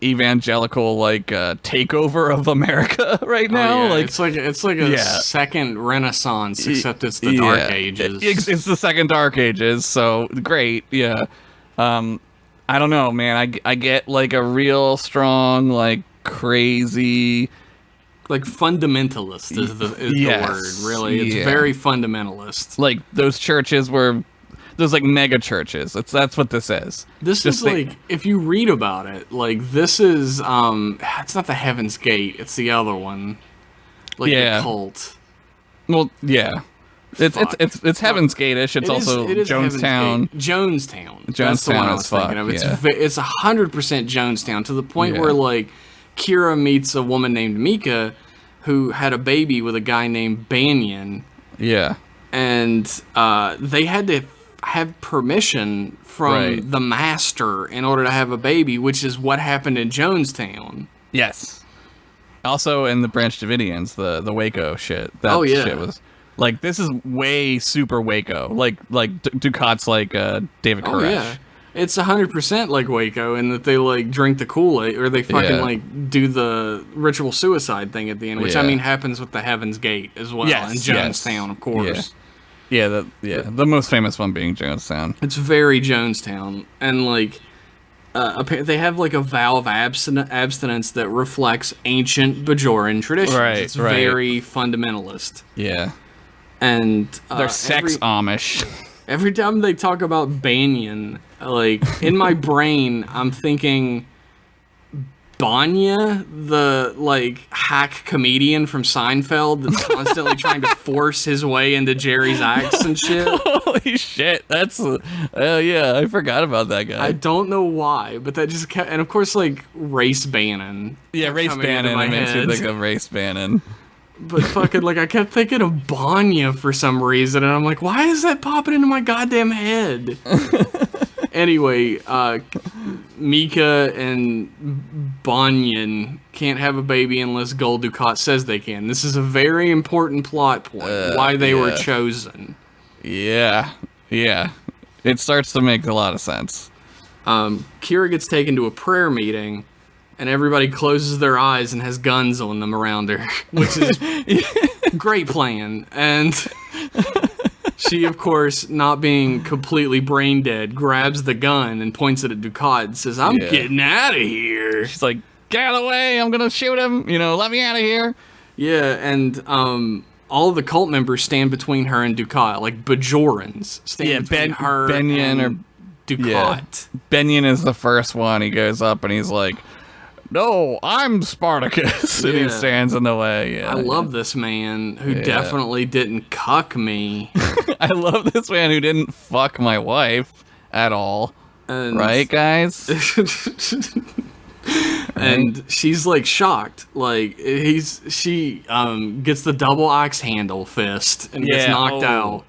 evangelical like takeover of America right now, Oh, yeah. like it's like a Yeah. second Renaissance, except it's the Dark Ages. It's the second Dark Ages, so great. Yeah. I don't know, man. I get like a real strong like crazy. Like fundamentalist is the Yes, word, really. It's yeah. very fundamentalist. Like those churches were those like mega churches. That's what this is. This Just is think- like, if you read about it, like this is it's not the Heaven's Gate, it's the other one. Like Yeah. the cult. Well, yeah. It's Fuck. it's Heaven's Gate-ish. It's also it is Heaven's Jonestown. Gate. Jonestown. That's the Jonestown one I as was thinking of. fuck, It's 100% Jonestown, to the point Yeah. where like Kira meets a woman named Mika who had a baby with a guy named Banyan, Yeah. and they had to have permission from Right. the master in order to have a baby, which is what happened in Jonestown. Yes. Also in the Branch Davidians, the Waco shit. That Oh, yeah. shit was like this is way super Waco. Like Ducat's like David Oh Koresh. yeah. It's 100% like Waco in that they like drink the Kool-Aid or they fucking like do the ritual suicide thing at the end, which I mean happens with the Heaven's Gate as well in Jonestown, of course. The most famous one being Jonestown. It's very Jonestown, and like they have like a vow of abstinence that reflects ancient Bajoran traditions. Right, it's very fundamentalist. Yeah, and they're sex Amish. Every time they talk about Banyan, like, in my brain, I'm thinking Banya, the, like, hack comedian from Seinfeld that's constantly trying to force his way into Jerry's acts and shit. Holy shit, that's... yeah, I forgot about that guy. I don't know why, but that just kept... And, of course, like, Race Bannon. Yeah, Race Bannon, it makes me think of Race Bannon. But fucking, like, I kept thinking of Banya for some reason, and I'm like, why is that popping into my goddamn head? Anyway, Mika and Banyan can't have a baby unless Gul Dukat says they can. This is a very important plot point, why they were chosen. Yeah. It starts to make a lot of sense. Kira gets taken to a prayer meeting, and everybody closes their eyes and has guns on them around her, which is great plan. And she, of course, not being completely brain dead, grabs the gun and points it at Dukat and says, I'm getting out of here. She's like, get out of the way, I'm gonna shoot him, let me out of here. Yeah, and all of the cult members stand between her and Dukat, like Bajorans stand between her Benyon and Dukat. Yeah. Benyon is the first one. He goes up and he's like, no, I'm Spartacus. And he stands in the way. Yeah. I love this man who definitely didn't cuck me. I love this man who didn't fuck my wife at all. And right, guys? And she's like shocked. Like she gets the double axe handle fist and gets knocked out.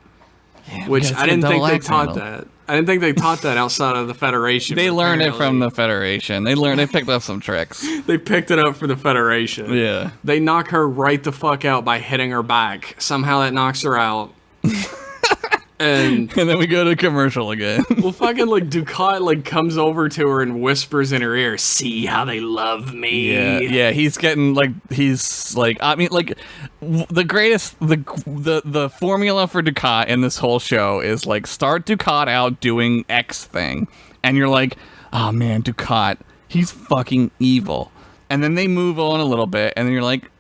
Yeah, which I didn't think they taught that. I didn't think they taught that outside of the Federation. They learned it from the Federation. They picked up some tricks. They picked it up for the Federation. Yeah. They knock her right the fuck out by hitting her back. Somehow that knocks her out. And then we go to commercial again. Well, fucking like Dukat like comes over to her and whispers in her ear, "See how they love me." Yeah. He's getting like I mean like the greatest the formula for Dukat in this whole show is like start Dukat out doing X thing, and you're like, oh man, Dukat, he's fucking evil, and then they move on a little bit, and then you're like,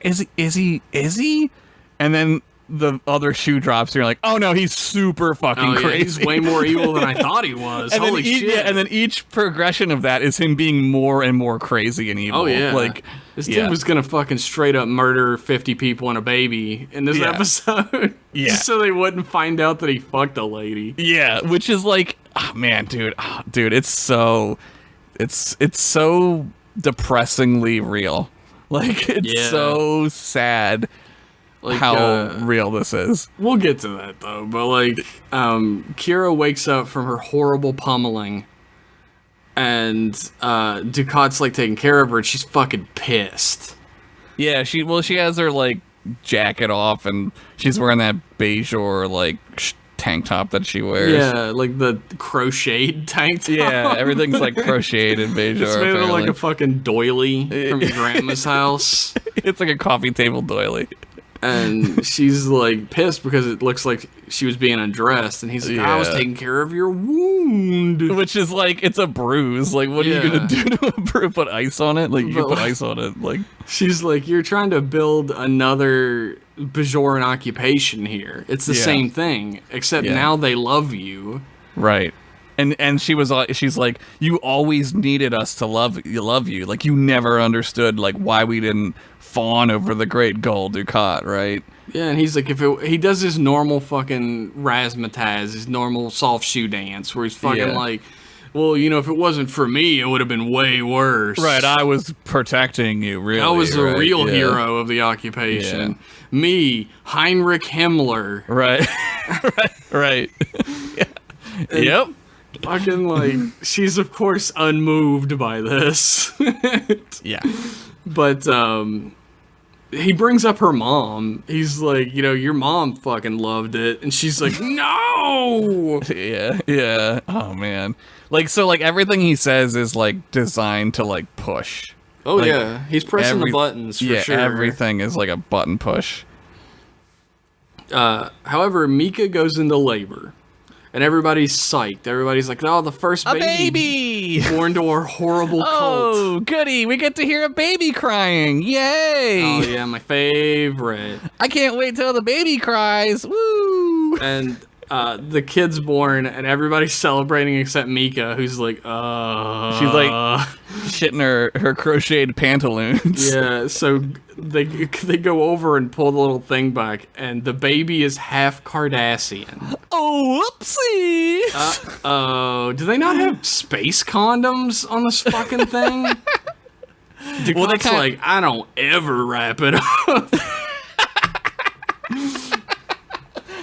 is he? And then the other shoe drops, and you're like, oh no, he's super fucking crazy. He's way more evil than I thought he was. And Holy shit. Yeah, and then each progression of that is him being more and more crazy and evil. Oh yeah. Like, this dude was gonna fucking straight up murder 50 people and a baby in this episode. Just so they wouldn't find out that he fucked a lady. Yeah, which is like, oh man, dude, it's so depressingly real. Like, it's so sad. Like, how real this is. We'll get to that though, but like Kira wakes up from her horrible pummeling and Dukat's like taking care of her and she's fucking pissed. Yeah, she has her like jacket off and she's wearing that beige like tank top that she wears. Yeah, like the crocheted tank top. Yeah, everything's like crocheted and beige. It's made of like a fucking doily from your grandma's house. It's like a coffee table doily. And she's like pissed because it looks like she was being undressed, and he's like, I was taking care of your wound. Which is like, it's a bruise. Like, what are you gonna do to a bruise? Put ice on it? Like, you can put ice on it. Like, she's like, you're trying to build another Bajoran occupation here. It's the same thing, except now they love you. Right. And she's like, you always needed us to love you. Like, you never understood like why we didn't fawn over the great Gul Dukat, right? Yeah, and he's like, he does his normal fucking razzmatazz, his normal soft shoe dance, where he's fucking like, well, if it wasn't for me, it would have been way worse. Right, I was protecting you, really. I was the real hero of the occupation. Yeah. Me, Heinrich Himmler. Right. right. Yep. Fucking like, she's of course unmoved by this. Yeah. But he brings up her mom. He's like, your mom fucking loved it. And she's like, no! Yeah. Oh, man. So everything he says is, designed to, push. Oh, yeah. He's pressing the buttons, for sure. Yeah, everything is, a button push. However, Mika goes into labor. And everybody's psyched. Everybody's like, oh, the first baby! Born to our horrible cult. Oh, goody. We get to hear a baby crying. Yay! Oh, yeah, my favorite. I can't wait till the baby cries. Woo! And the kid's born, and everybody's celebrating except Mika, who's like, She's shitting her crocheted pantaloons. Yeah, so they go over and pull the little thing back, and the baby is half Cardassian. Oh, whoopsie! Oh, do they not have space condoms on this fucking thing? Ducat's like, I don't ever wrap it up.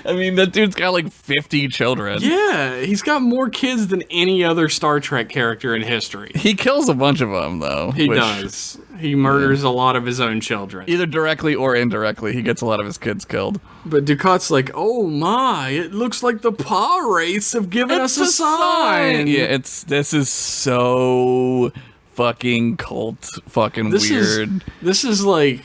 I mean, that dude's got 50 children. Yeah, he's got more kids than any other Star Trek character in history. He kills a bunch of them, though. He does. He murders a lot of his own children. Either directly or indirectly, he gets a lot of his kids killed. But Ducat's like, oh my, it looks like the paw race have given us a sign. Yeah, this is so fucking cult fucking weird. This is like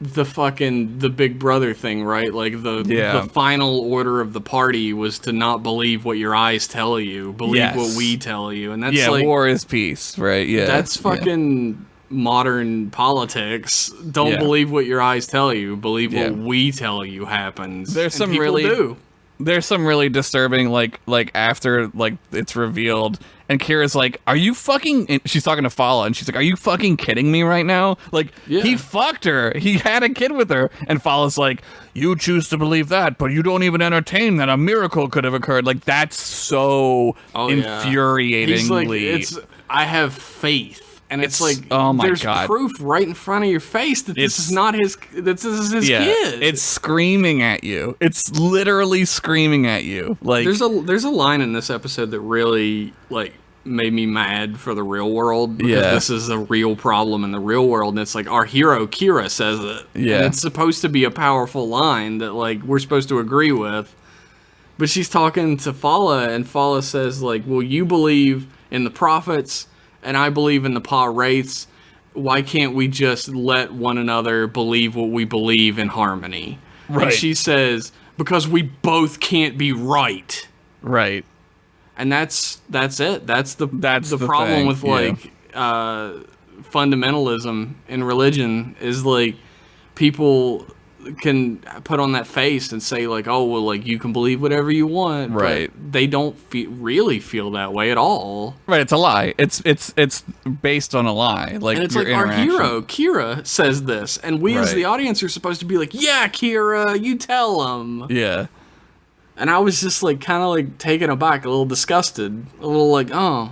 the Big Brother thing, right? Like the final order of the party was to not believe what your eyes tell you, believe what we tell you, and that's war is peace, right? Yeah, that's fucking modern politics. Don't believe what your eyes tell you, believe what we tell you happens. There's some really disturbing after it's revealed. And Kira's like, are you fucking... And she's talking to Fala, and she's like, are you fucking kidding me right now? He fucked her. He had a kid with her. And Fala's like, you choose to believe that, but you don't even entertain that a miracle could have occurred. That's so infuriatingly... He's like, I have faith. And it's oh my there's God. Proof right in front of your face that this is not his... This is his kid. It's screaming at you. It's literally screaming at you. There's a line in this episode that really made me mad for the real world, because this is a real problem in the real world, and it's our hero Kira says it. Yeah. And it's supposed to be a powerful line that we're supposed to agree with. But she's talking to Fala, and Fala says well, you believe in the prophets and I believe in the paw wraiths. Why can't we just let one another believe what we believe in harmony? Right. And she says, because we both can't be right. Right. And that's it. That's the problem with fundamentalism in religion is people can put on that face and say oh well you can believe whatever you want, right? But they don't really feel that way at all. Right, it's a lie. It's based on a lie. And it's our hero Kira says this, and we as the audience are supposed to be yeah, Kira, you tell him. Yeah. And I was just takind of taken aback, a little disgusted, a little oh.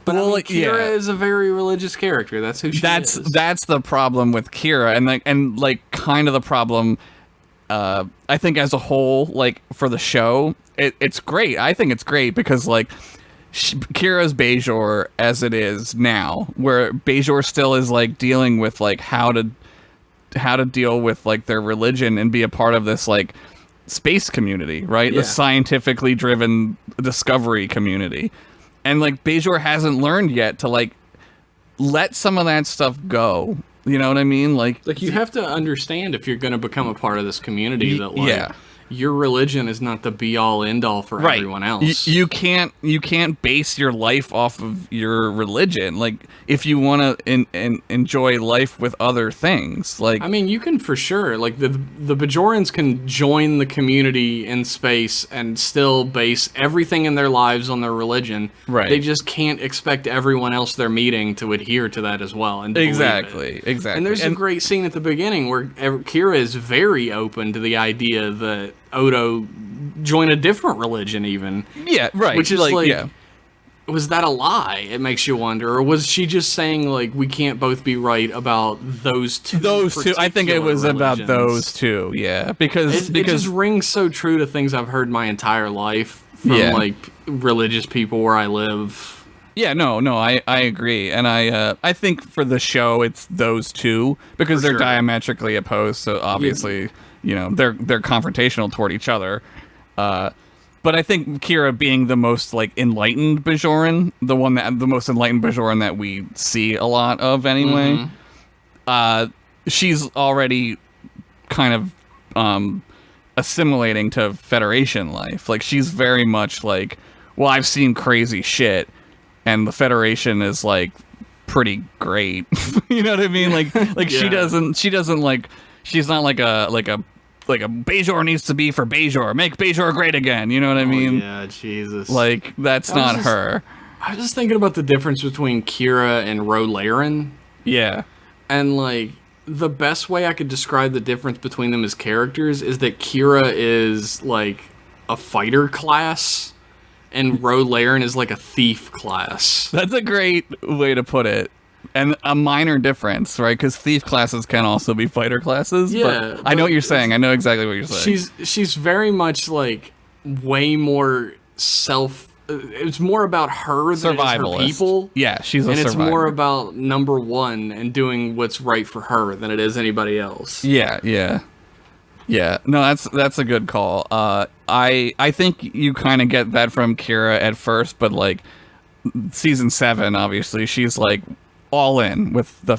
But Kira is a very religious character. That's who she is. That's the problem with Kira, and kind of the problem. I think as a whole, for the show, it's great. I think it's great because Kira's Bajor as it is now, where Bajor still is dealing with how to deal with their religion and be a part of this space community, right? Yeah. The scientifically driven discovery community. And Bajor hasn't learned yet to let some of that stuff go. You know what I mean? You have to understand if you're going to become a part of this community that your religion is not the be all end all for everyone else. You can't base your life off of your religion. If you want to enjoy life with other things, I mean, you can for sure. The Bajorans can join the community in space and still base everything in their lives on their religion. Right. They just can't expect everyone else they're meeting to adhere to that as well. And exactly. And there's a great scene at the beginning where Kira is very open to the idea that Odo join a different religion even. Yeah, right. Which is was that a lie? It makes you wonder. Or was she just saying we can't both be right about those two? I think it was about those two. Yeah, because it just rings so true to things I've heard my entire life from religious people where I live. Yeah, no, I agree, and I think for the show it's those two because they're sure. diametrically opposed. So obviously, they're confrontational toward each other. But I think Kira being the most like enlightened Bajoran, the most enlightened Bajoran that we see a lot of anyway, she's already kind of assimilating to Federation life. Like she's very much like, well, I've seen crazy shit, and the Federation is like pretty great. You know what I mean? Like she doesn't like, she's not like a Bajor needs to be for Bajor. Make Bajor great again. You know what I mean? Yeah, Jesus. Like, that's not her. I was just thinking about the difference between Kira and Ro Laren. Yeah. And, like, the best way I could describe the difference between them as characters is that Kira is, like, a fighter class, and Ro Laren is, like, a thief class. That's a great way to put it. And a minor difference, right? Because thief classes can also be fighter classes. Yeah, but I know what you're saying. I know exactly what you're saying. She's very much like way more it's more about her than it is her people. Yeah, she's a survivor. And it's more about number one and doing what's right for her than it is anybody else. Yeah. No, that's a good call. I think you kind of get that from Kira at first, but like season 7, obviously, she's like all in with the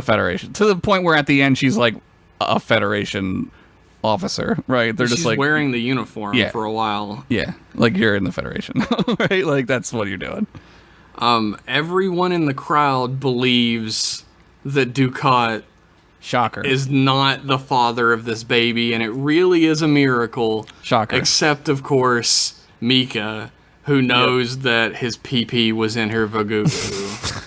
Federation, to the point where at the end she's like a Federation officer, right? They're she's just like wearing the uniform for a while. Yeah, like you're in the Federation, right? Like that's what you're doing. Everyone in the crowd believes that Dukat Shocker is not the father of this baby, and it really is a miracle. Shocker. Except, of course, Mika, who knows that his pee-pee was in her vaguku.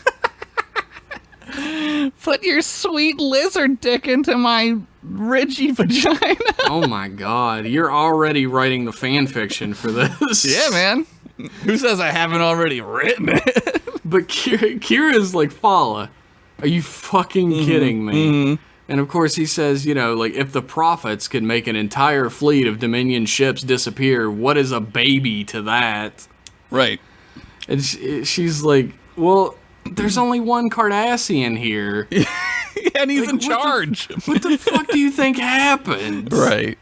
Put your sweet lizard dick into my ridgy vagina. Oh my god, you're already writing the fan fiction for this. Yeah, man. Who says I haven't already written it? But Kira's like, Fala, are you fucking kidding me? Mm-hmm. And of course he says, like, if the prophets could make an entire fleet of Dominion ships disappear, what is a baby to that? Right. And she's like, well, there's only one Cardassian here. And he's in charge. What the fuck do you think happened? Right.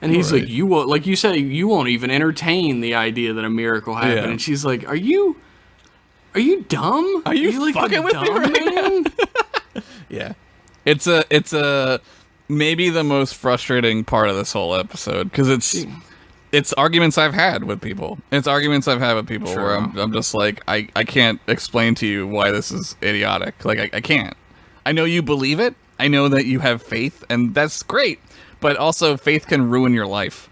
And he's like, you won't, like you said, you won't even entertain the idea that a miracle happened. Yeah. And she's like, are you dumb? Are you like fucking with me right now? Yeah. It's a maybe the most frustrating part of this whole episode, because it's arguments I've had with people. It's arguments I've had with people where I'm just like, I can't explain to you why this is idiotic. Like, I can't. I know you believe it. I know that you have faith, and that's great. But also, faith can ruin your life.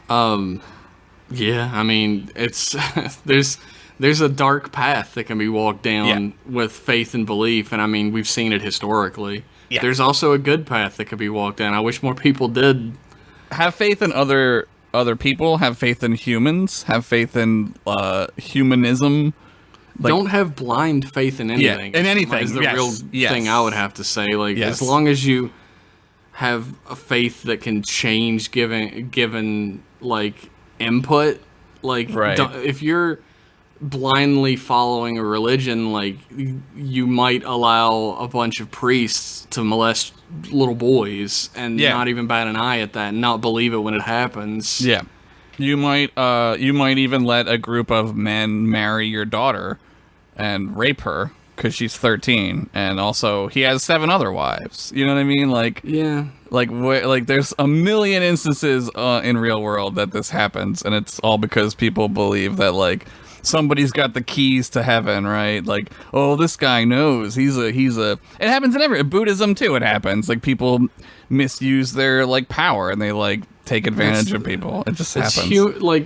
Yeah, I mean, it's there's a dark path that can be walked down with faith and belief, and I mean, we've seen it historically. Yeah. There's also a good path that could be walked down. I wish more people did. Have faith in other people. Have faith in humans. Have faith in humanism. Like, don't have blind faith in anything. Yeah, in anything is the real thing I would have to say. Like, as long as you have a faith that can change given like input, like if you're blindly following a religion, like, you might allow a bunch of priests to molest little boys and not even bat an eye at that and not believe it when it happens. Yeah. You might even let a group of men marry your daughter and rape her because she's 13, and also he has 7 other wives. You know what I mean? Like, like there's a million instances in real world that this happens, and it's all because people believe that, like, somebody's got the keys to heaven, right? Like, oh, this guy knows. He's a. It happens in Buddhism too. It happens. Like, people misuse their, like, power, and they, like, take advantage of people. It just happens.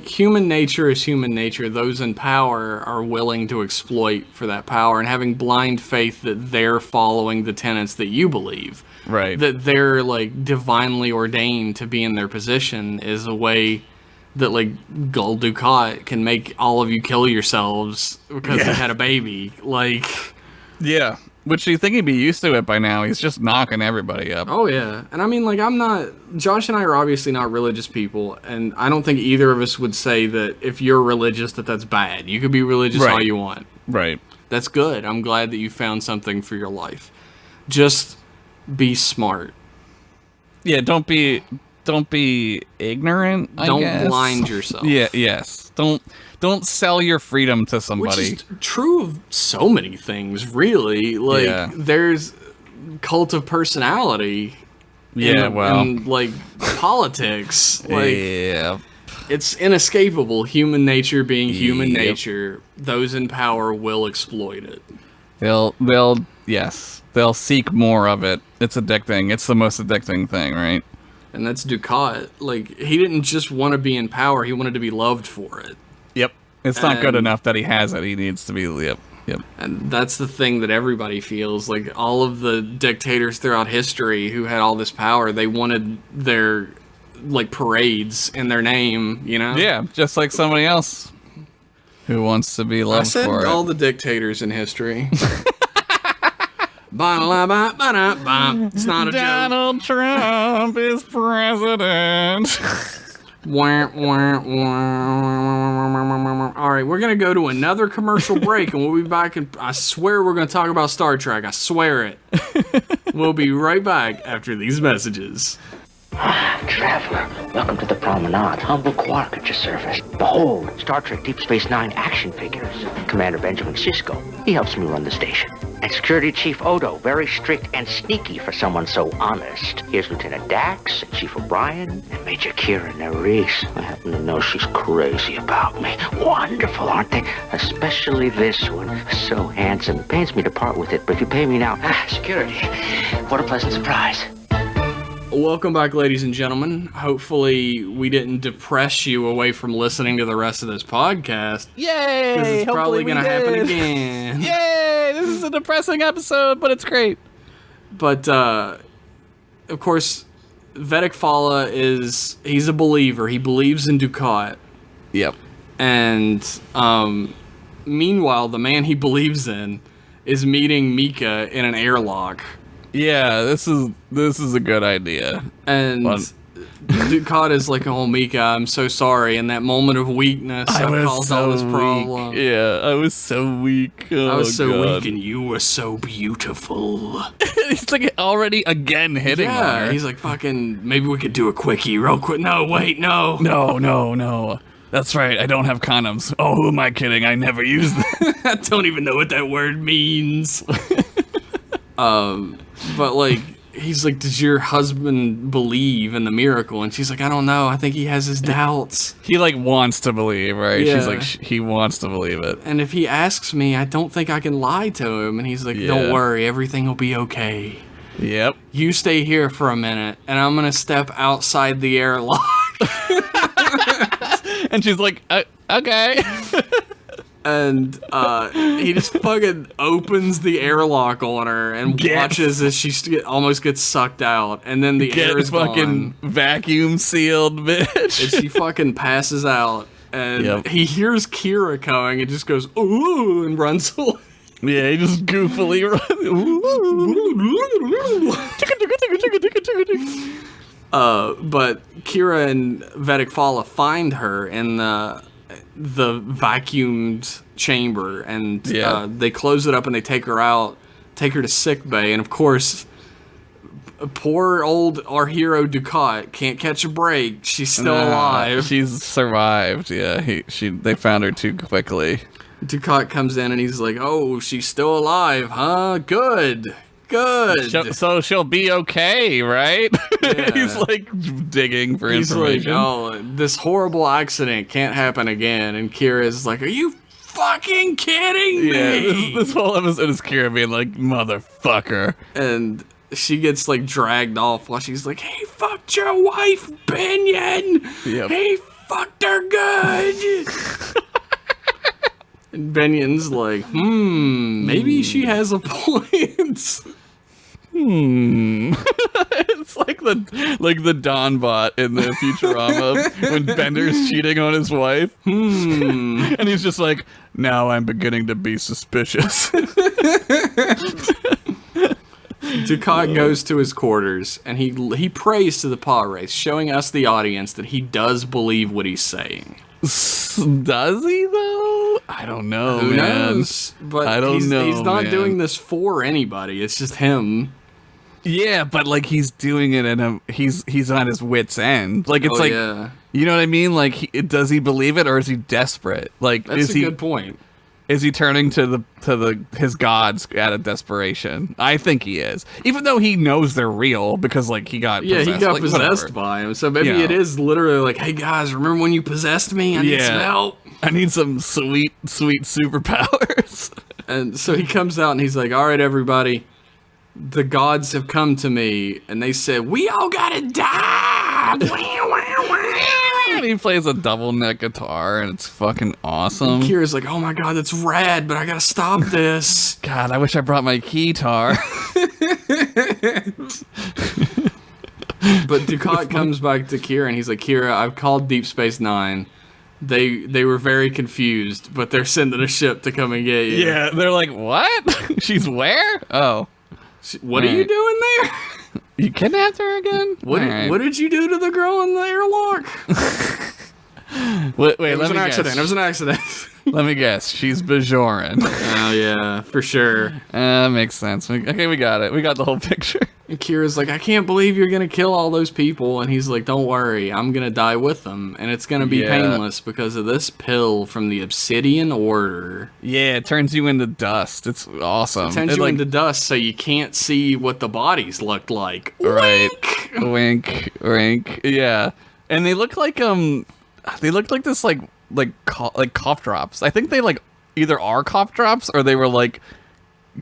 Human nature is human nature. Those in power are willing to exploit for that power, and having blind faith that they're following the tenets that you believe, right? That they're, like, divinely ordained to be in their position is a way that, like, Gul Dukat can make all of you kill yourselves because they had a baby. Like, yeah. which you think he'd be used to it by now. He's just knocking everybody up. Oh, yeah. And I mean, like, Josh and I are obviously not religious people, and I don't think either of us would say that if you're religious that's bad. You could be religious all you want. Right. That's good. I'm glad that you found something for your life. Just be smart. Yeah, don't be ignorant, I guess. Don't blind yourself. Yeah, yes. Don't sell your freedom to somebody. Which is true of so many things, really. Like, there's cult of personality. In, like, politics. Like, it's inescapable. Human nature being human nature. Those in power will exploit it. They'll seek more of it. It's addicting. It's the most addicting thing, right? And that's Dukat. Like, he didn't just want to be in power, he wanted to be loved for it. Yep. It's not good enough that he has it. He needs to be, yep. And that's the thing that everybody feels. Like, all of the dictators throughout history who had all this power, they wanted their, like, parades in their name, you know? Yeah, just like somebody else who wants to be loved for it. I said all the dictators in history. It's not a joke. Donald Trump is president. All right, we're going to go to another commercial break, and we'll be back, and I swear we're going to talk about Star Trek. I swear it. We'll be right back after these messages. Traveler, welcome to the promenade. Humble quark at your service. Behold, Star Trek Deep Space Nine action figures. Commander Benjamin Sisko, he helps me run the station. And Security Chief Odo, very strict and sneaky for someone so honest. Here's Lieutenant Dax, and Chief O'Brien, and Major Kira Nerys. I happen to know she's crazy about me. Wonderful, aren't they? Especially this one. So handsome. Pains me to part with it, but if you pay me now... security. What a pleasant surprise. Welcome back, ladies and gentlemen. Hopefully, we didn't depress you away from listening to the rest of this podcast. Yay! Because it's probably going to happen again. Yay! This is a depressing episode, but it's great. But, of course, Vedic Fala he's a believer. He believes in Dukat. Yep. And, meanwhile, the man he believes in is meeting Mika in an airlock. Yeah, this is a good idea. And Dukat is like, oh, Mika, I'm so sorry. In that moment of weakness, I caused all this problem. Yeah, I was so weak. Oh, I was so God. weak, and you were so beautiful. He's like already again hitting on her. He's like, fucking, maybe we could do a quickie real quick. No, wait, no. No. That's right, I don't have condoms. Oh, who am I kidding? I never use them. I don't even know what that word means. But, like, he's like, does your husband believe in the miracle? And she's like, I don't know. I think he has his doubts. He, like, wants to believe, right? Yeah. She's like, he wants to believe it. And if he asks me, I don't think I can lie to him. And he's like, don't worry. Everything will be okay. Yep. You stay here for a minute, and I'm going to step outside the airlock. And she's like, okay. And he just fucking opens the airlock on her and watches as she almost gets sucked out. And then the air is fucking gone. Vacuum sealed, bitch. And she fucking passes out. And he hears Kira coming and just goes, ooh, and runs away. Yeah, he just goofily runs. But Kira and Vedic Fala find her in the vacuumed chamber, and they close it up and they take her to sick bay. And of course, poor old our hero Dukat can't catch a break. She's still alive. She's survived. Yeah, they found her too quickly. Dukat comes in and he's like, "Oh, she's still alive, huh? Good." So she'll be okay, right? Yeah. He's like digging for information. Like, oh, this horrible accident can't happen again. And Kira's like, are you fucking kidding me? Yeah, this whole episode is Kira being like, motherfucker. And she gets like dragged off while she's like, he fucked your wife, Benyon. Yep. He fucked her good. And Benyon's like, maybe she has a point. It's like the Don bot in the Futurama when Bender's cheating on his wife. And he's just like, now I'm beginning to be suspicious. Ducat goes to his quarters, and he prays to the pod race, showing us, the audience, that he does believe what he's saying. Does he, though? I don't know, Who man. knows? But I don't know, he's not man. doing this for anybody. It's just him. Yeah, but, like, he's doing it and he's on his wit's end. Like, it's Yeah. You know what I mean? Like, does he believe it or is he desperate? Like, That's a good point. Is he turning to his gods out of desperation? I think he is, even though he knows they're real because like he got Yeah, possessed. he got like, possessed whatever. by him. So maybe You know. it is literally like, hey guys, remember when you possessed me? I need some help. I need some sweet superpowers. And so he comes out and he's like, all right, everybody, the gods have come to me and they said, we all gotta die. And he plays a double neck guitar and it's fucking awesome. Kira's like, oh my god, that's rad, but I gotta stop this. God, I wish I brought my guitar. But Ducat comes back to Kira and he's like, Kira, I've called Deep Space Nine. They were very confused, but they're sending a ship to come and get you. Yeah, they're like, what? She's where? Oh. What are you doing there? You kidnapped her again? What did you do to the girl in the airlock? Wait, It was let an me accident. guess. It was an accident. Let me guess. She's Bajoran. Oh yeah, for sure. Makes sense. Okay, we got it. We got the whole picture. And Kira's like, I can't believe you're gonna kill all those people. And he's like, don't worry, I'm gonna die with them. And it's gonna be painless because of this pill from the Obsidian Order. Yeah, it turns you into dust. It's awesome. It turns you into dust so you can't see what the bodies looked like. Right. Wink, wink. Yeah. And they look like this like cough drops. I think they like either are cough drops or they were like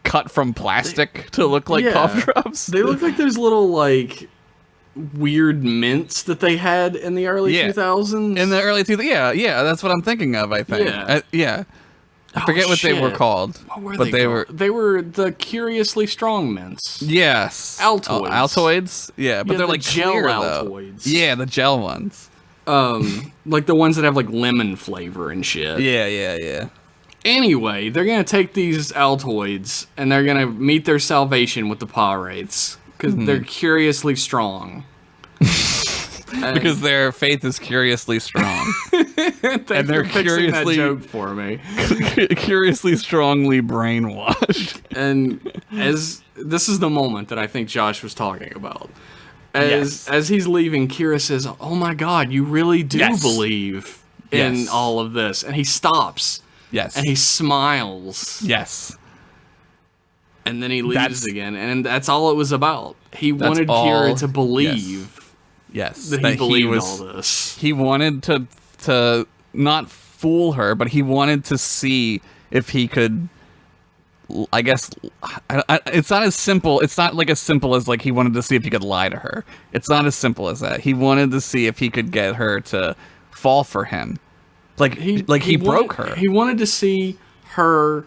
cut from plastic to look like cough drops. They look like there's little like weird mints that they had in the early 2000s. In the early 2000s. Yeah, that's what I'm thinking of, I think. Yeah. I forget what they were called. What were but they called? They were the Curiously Strong mints. Yes. Altoids. Altoids? Yeah, but Yeah, they're the like gel clear, though. Altoids. Yeah, the gel ones. Like the ones that have like lemon flavor and shit. Yeah. Anyway, they're gonna take these Altoids and they're gonna meet their salvation with the Pirates because they're curiously strong. Because their faith is curiously strong. And they're that curiously- joke for me. Curiously strongly brainwashed. And as this is the moment that I think Josh was talking about. Yes. As he's leaving, Kira says, "Oh my God, you really do Yes. believe in Yes. all of this." And he stops Yes. and he smiles. Yes. And then he leaves That's- again, and that's all it was about. He That's wanted all- Kira to believe Yes. that he believed was, all this. He wanted to not fool her, but he wanted to see if he could. I guess it's not as simple. It's not like as simple as like he wanted to see if he could lie to her. It's not as simple as that. He wanted to see if he could get her to fall for him. He broke her. He wanted to see her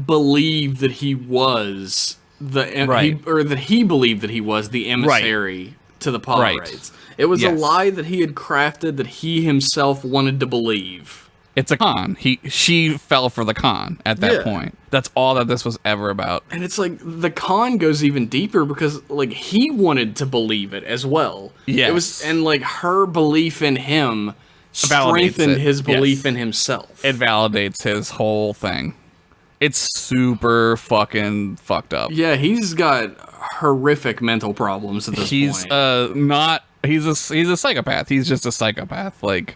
believe that he was Right. or that he believed that he was the emissary to the Pirates. Right. It was a Yes. lie that he had crafted that he himself wanted to believe. It's a con. She fell for the con at that Yeah. point. That's all that this was ever about. And it's like the con goes even deeper because like he wanted to believe it as well. Yes. It was and like her belief in him Validates strengthened it. his belief Yes. in himself. It validates his whole thing. It's super fucking fucked up. Yeah, he's got horrific mental problems at this He's point. not. He's a psychopath. He's just a psychopath. Like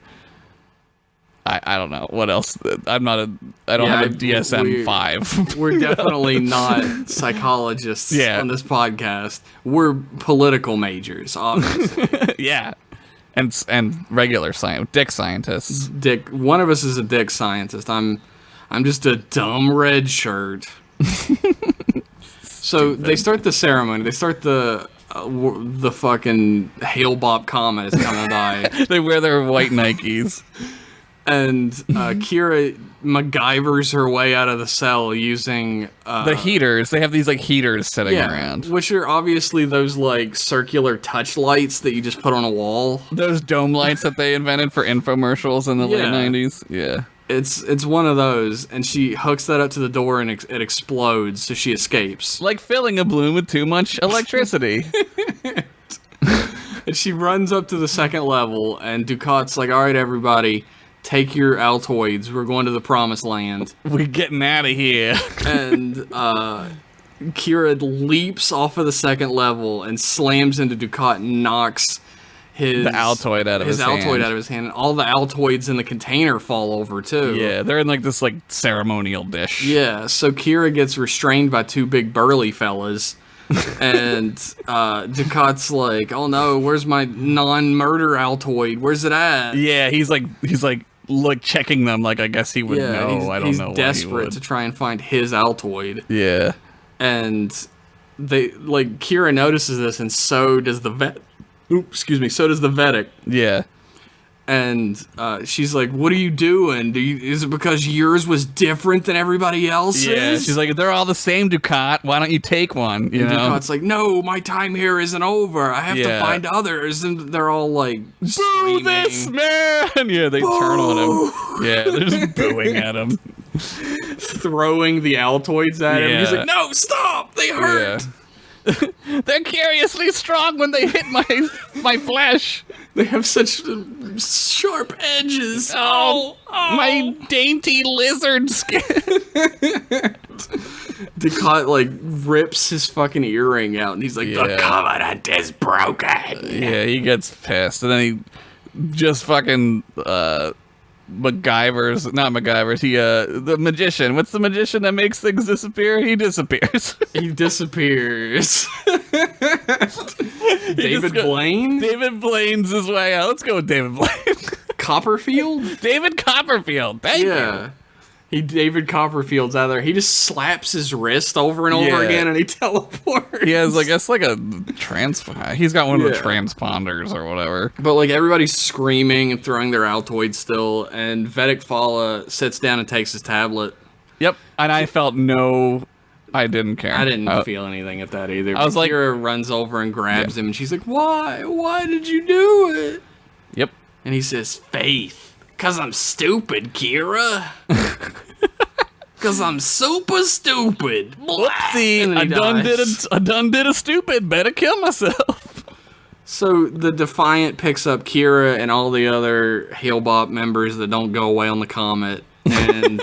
I don't know what else. I don't have a DSM-5. We're definitely not psychologists Yeah. on this podcast. We're political majors, obviously. Yeah, and regular dick scientists. Dick, one of us is a dick scientist. I'm just a dumb red shirt. So they start the ceremony. They start the fucking Hail Bob Comet is coming by. They wear their white Nikes. And Kira MacGyvers her way out of the cell using The heaters. They have these like heaters sitting around. which are obviously those like circular touch lights that you just put on a wall. Those dome lights that they invented for infomercials in the late Yeah. 90s. Yeah. It's one of those, and she hooks that up to the door, and it explodes, so she escapes. Like filling a balloon with too much electricity. And she runs up to the second level, and Ducat's like, all right, everybody, take your Altoids. We're going to the promised land. We're getting out of here. And Kira leaps off of the second level and slams into Ducat and knocks the Altoid out of his hand. out of his hand. And all the Altoids in the container fall over, too. Yeah, they're in like this like ceremonial dish. Yeah, so Kira gets restrained by two big burly fellas. And Ducat's like, oh no, where's my non-murder Altoid? Where's it at? Yeah, he's like checking them. Like I guess he would know. I don't know. He's desperate to try and find his Altoid. Yeah, and Kira notices this, and so does the vet. So does the Vedic. Yeah. And she's like, what are you doing? Is it because yours was different than everybody else's? Yeah, she's like, they're all the same, Ducat. Why don't you take one? You know? Ducat's like, no, my time here isn't over. I have to find others. And they're all like, boo this man! Yeah, they turn on him. Yeah, they're just booing at him. Throwing the Altoids at him. He's like, no, stop! They hurt! Yeah. They're curiously strong when they hit my flesh. They have such sharp edges. Oh, my dainty lizard skin. Ducat rips his fucking earring out, and he's like, the covenant is broken. Yeah, he gets pissed, and then he just fucking not MacGyver's. The magician. What's the magician that makes things disappear? He disappears. He disappears. David Blaine? David Blaine's his way out. Let's go with David Blaine. Copperfield? David Copperfield. Thank you. David Copperfield's out there. He just slaps his wrist over and over again, and he teleports. He has, I guess, like a he's got one of the transponders or whatever. But everybody's screaming and throwing their Altoids still, and Vedic Fala sits down and takes his tablet. Yep, and I felt I didn't care. I didn't feel anything at that either. I was like, Kira runs over and grabs him, and she's like, "Why? Why did you do it?" Yep. And he says, "Faith, 'cause I'm stupid, Kira. 'Cause I'm super stupid." Whoopsie! I done did a stupid. Better kill myself. So the Defiant picks up Kira and all the other Halebop members that don't go away on the comet, and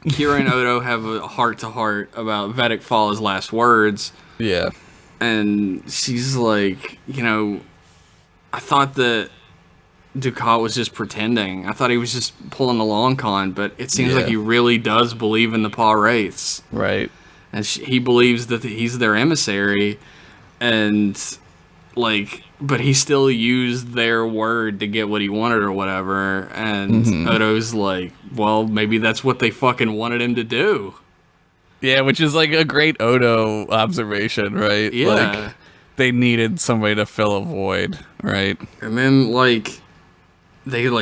Kira and Odo have a heart-to-heart about Vedic Fala's last words. Yeah. And she's like, I thought that Ducat was just pretending. I thought he was just pulling a long con, but it seems like he really does believe in the Paw Wraiths. Right. And he believes that he's their emissary, and but he still used their word to get what he wanted or whatever. And Odo's like, well, maybe that's what they fucking wanted him to do. Yeah, which is a great Odo observation, right? Yeah. They needed somebody to fill a void, right? And then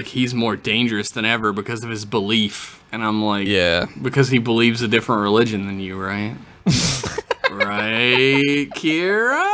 he's more dangerous than ever because of his belief. And I'm like, yeah, because he believes a different religion than you, right? Right, Kira?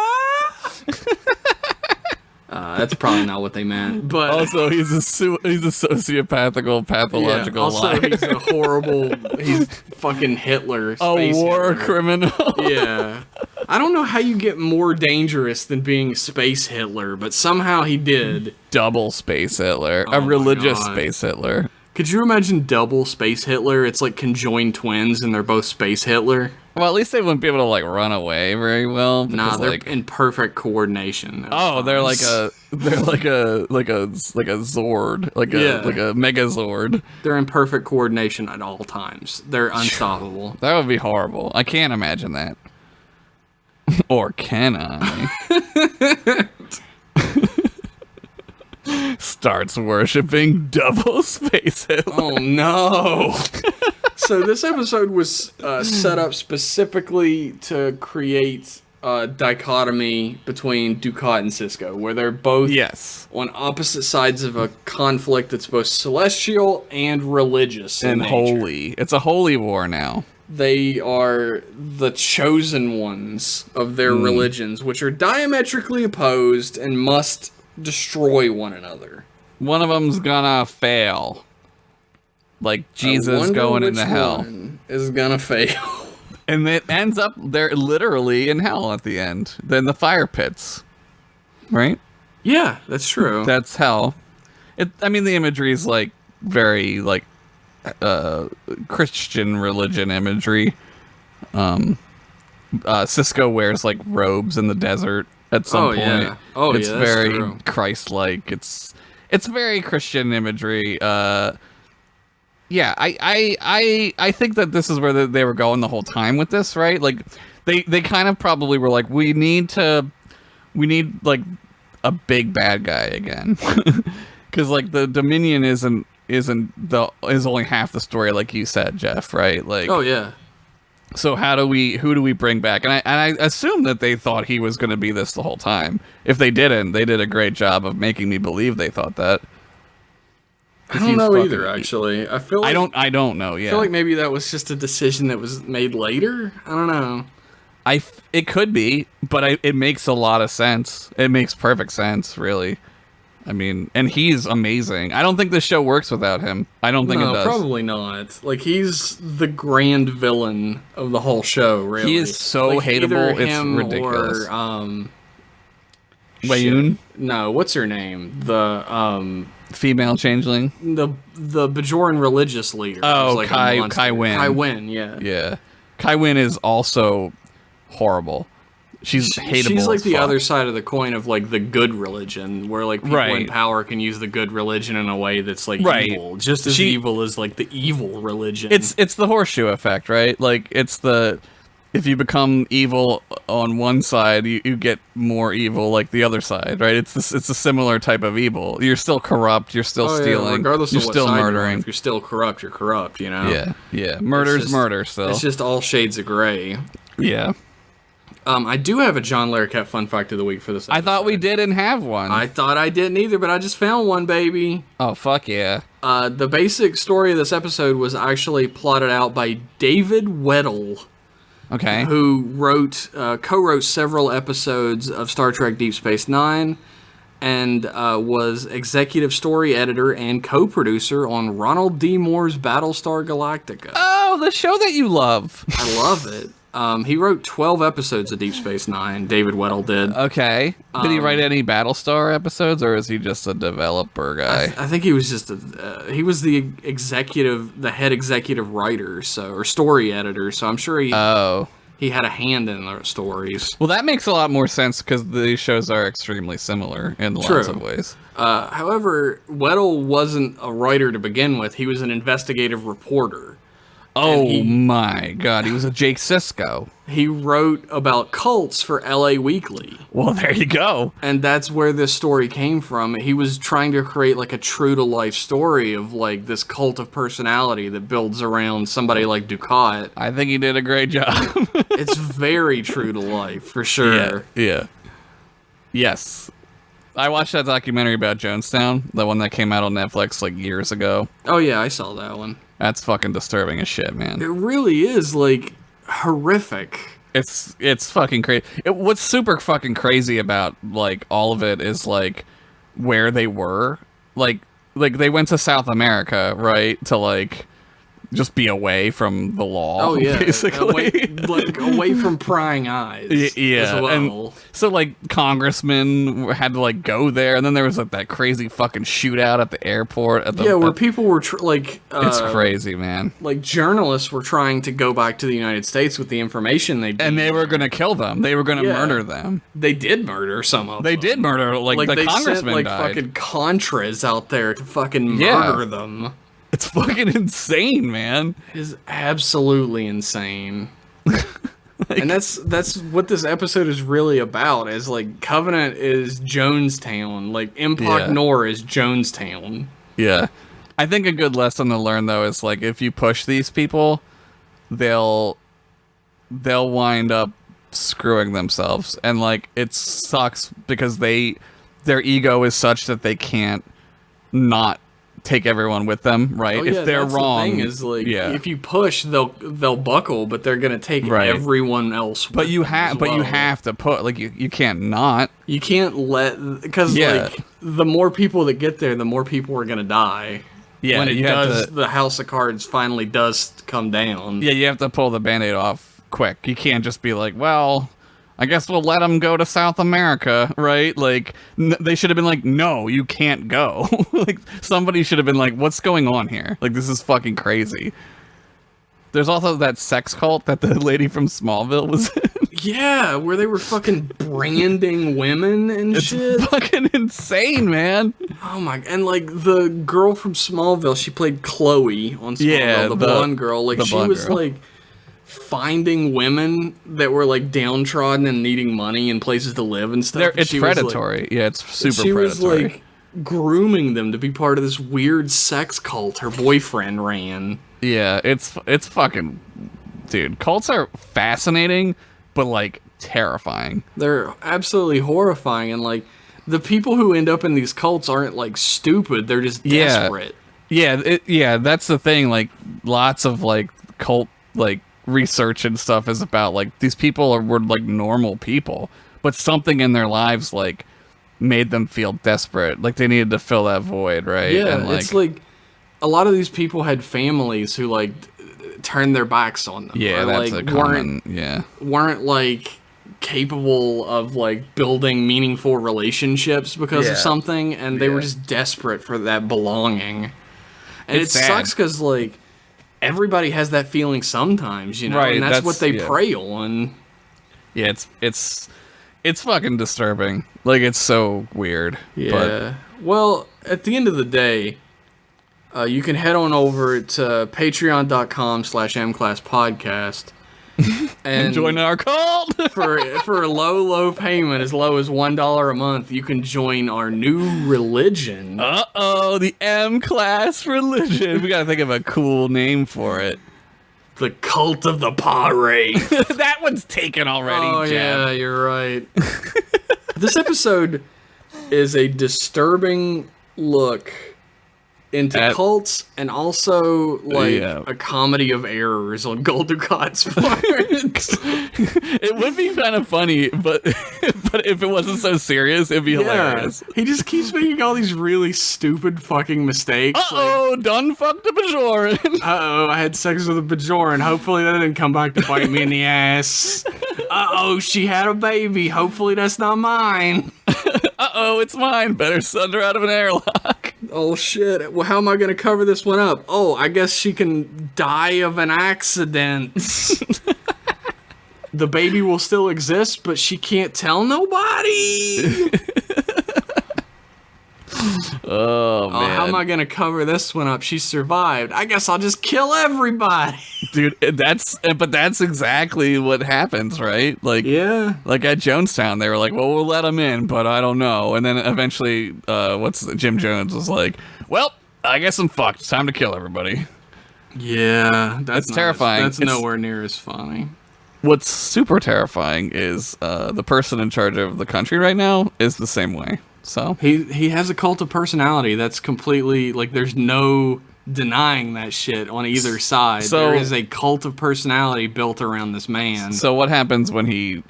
That's probably not what they meant. But also, he's a sociopathical, pathological liar. He's a horrible. He's fucking Hitler. A war criminal. Yeah. I don't know how you get more dangerous than being Space Hitler, but somehow he did. Double Space Hitler. A religious Space Hitler. Could you imagine double Space Hitler? It's like conjoined twins and they're both Space Hitler. Well, at least they wouldn't be able to run away very well. Nah, they're in perfect coordination. They're like a Zord, like a Megazord. They're in perfect coordination at all times. They're unstoppable. That would be horrible. I can't imagine that. Or can I? Starts worshipping double Space Hitler. Oh no! So this episode was set up specifically to create a dichotomy between Ducat and Cisco, where they're both on opposite sides of a conflict that's both celestial and religious and holy. It's a holy war now. They are the chosen ones of their religions, which are diametrically opposed and must destroy one another. One of them's gonna fail. Like, I Jesus wonder going which into hell. one is gonna fail. And it ends up, they're literally in hell at the end. Then the fire pits. Right? Yeah, that's true. That's hell. I mean, the imagery is, like, very, like, Christian religion imagery. Cisco wears, like, robes in the desert at some point. Yeah. Oh, it's yeah, that's very true. Christ-like. It's very Christian imagery. Yeah, I think that this is where they were going the whole time with this, right? Like, they kind of probably were like, we need like a big bad guy again, because like the Dominion is only half the story, like you said, Jeff, right? Like, Oh yeah. so who do we bring back? And I assume that they thought he was going to be this the whole time. If they didn't, they did a great job of making me believe they thought that. I don't know either. Actually, I feel like I don't know. Yeah, I feel like maybe that was just a decision that was made later. I don't know. It could be, but it makes a lot of sense. It makes perfect sense, really. I mean, and he's amazing. I don't think this show works without him. I don't think it does. Probably not. Like, he's the grand villain of the whole show, really. He is so like, hateable, either it's him ridiculous. Or, WHINY? No, what's her name? The, Female changeling? the Bajoran religious leader. Oh, who's like a Kai monster. Wynn. Kai Wynn, yeah. Yeah. Kai Wynn is also horrible. She's hateable. She's like as the fuck. other side of the coin of like the good religion, where like people in Right. power can use the good religion in a way that's like Right. evil, just as evil as like the evil religion. It's the horseshoe effect, right? Like, if you become evil on one side, you get more evil like the other side, right? It's a similar type of evil. You're still corrupt. You're still stealing. Regardless you're of what still side you're on, murdering. if you're still corrupt, you're corrupt. You know. Yeah, yeah. Murder's just- murder. Still. It's just all shades of gray. Yeah. I do have a John Larroquette fun fact of the week for this episode. I thought we didn't have one. I thought I didn't either, but I just found one, baby. Oh, fuck yeah. The basic story of this episode was actually plotted out by David Weddle, Okay. who co-wrote several episodes of Star Trek Deep Space Nine, and was executive story editor and co-producer on Ronald D. Moore's Battlestar Galactica. Oh, the show that you love. I love it. He wrote 12 episodes of Deep Space Nine, David Weddle did. Okay. Did he write any Battlestar episodes, or is he just a developer guy? I think he was just he was the head executive writer, or story editor, so I'm sure he had a hand in the stories. Well, that makes a lot more sense because these shows are extremely similar in lots of ways. However, Weddle wasn't a writer to begin with. He was an investigative reporter. Oh my god, he was a Jake Sisko. He wrote about cults for LA Weekly. Well, there you go. And that's where this story came from. He was trying to create like a true-to-life story of like this cult of personality that builds around somebody like Ducat. I think he did a great job. It's very true to life, for sure. Yeah. Yes. I watched that documentary about Jonestown, the one that came out on Netflix like years ago. Oh yeah, I saw that one. That's fucking disturbing as shit, man. It really is like horrific. It's fucking crazy. What's super fucking crazy about like all of it is like where they were. Like they went to South America, right? To like just be away from the law. Oh yeah, basically away from prying eyes. Yeah, as well. and so like congressmen had to like go there, and then there was like that crazy fucking shootout at the airport. Where people were it's crazy, man. Like journalists were trying to go back to the United States with the information and they were gonna kill them. They were gonna murder them. They did murder some of them. They did murder like the they congressman sent, died. fucking Contras out there to fucking murder them. It's fucking insane, man. It is absolutely insane. And that's what this episode is really about. Is like Covenant is Jonestown, like Impact Nor is Jonestown. Yeah, I think a good lesson to learn though is like if you push these people, they'll wind up screwing themselves, and like it sucks because their ego is such that they can't not take everyone with them, right? Oh, if they're that's wrong, the thing is like if you push, they'll buckle, but they're gonna take everyone else. But you have to put like you can't not. You can't let because like the more people that get there, the more people are gonna die. Yeah, when it you have does, to- the house of cards finally does come down. Yeah, you have to pull the Band-Aid off quick. You can't just be like, well, I guess we'll let them go to South America, right? Like, they should have been like, no, you can't go. Like, somebody should have been like, what's going on here? Like, this is fucking crazy. There's also that sex cult that the lady from Smallville was in. Yeah, where they were fucking branding women and shit. Fucking insane, man. Oh my! And like the girl from Smallville, she played Chloe on Smallville, Yeah, the the- blonde girl. Like the she blonde was girl. like finding women that were like downtrodden and needing money and places to live and stuff. And It's she was, like- predatory. Yeah, it's super she predatory. was like grooming them to be part of this weird sex cult her boyfriend ran. Yeah, it's fucking, dude. Cults are fascinating, but like terrifying. They're absolutely horrifying, and like the people who end up in these cults aren't like stupid; they're just desperate. Yeah, that's the thing. Like, lots of like cult like research and stuff is about like these people were like normal people, but something in their lives like made them feel desperate, like they needed to fill that void, right? Yeah, and, it's like a lot of these people had families who like turned their backs on them. yeah, or, that's like, a common. Yeah, weren't like capable of like building meaningful relationships because Yeah. of something, and they were Yeah. just desperate for that belonging. And It's it sad. sucks because like everybody has that feeling sometimes, you know, Right, and that's what they yeah. prey on. yeah, it's fucking disturbing. Like, it's so weird. Yeah. Well, at the end of the day, you can head on over to patreon.com/mclasspodcast and Join our cult. for a low payment, as low as $1 a month, you can join our new religion. The M class religion. We gotta think of a cool name for it. The Cult of the Pare. That one's taken already, Oh Jeff. yeah, you're right. This episode is a disturbing look into At- cults, and also like Yeah. a comedy of errors on Gul Dukat's part. It would be kind of funny, but if it wasn't so serious, it'd be hilarious. He just keeps making all these really stupid fucking mistakes. Uh-oh, done fucked a Bajoran. Uh-oh, I had sex with a Bajoran. Hopefully that didn't come back to bite me in the ass. Uh-oh, she had a baby. Hopefully that's not mine. Uh-oh, it's mine. Better send her out of an airlock. Oh shit. Well, how am I going to cover this one up? Oh, I guess she can die of an accident. The baby will still exist, but she can't tell nobody. Oh, man. How am I going to cover this one up? She survived. I guess I'll just kill everybody. Dude, that's exactly what happens, right? Like, Yeah. like at Jonestown, they were like, well, we'll let him in, but I don't know. And then eventually, Jim Jones was like, well, I guess I'm fucked. It's time to kill everybody. Yeah. That's It's terrifying. That's It's- nowhere near as funny. What's super terrifying is the person in charge of the country right now is the same way. So He has a cult of personality that's completely, like, there's no denying that shit on either side. So- There is a cult of personality built around this man. So what happens when he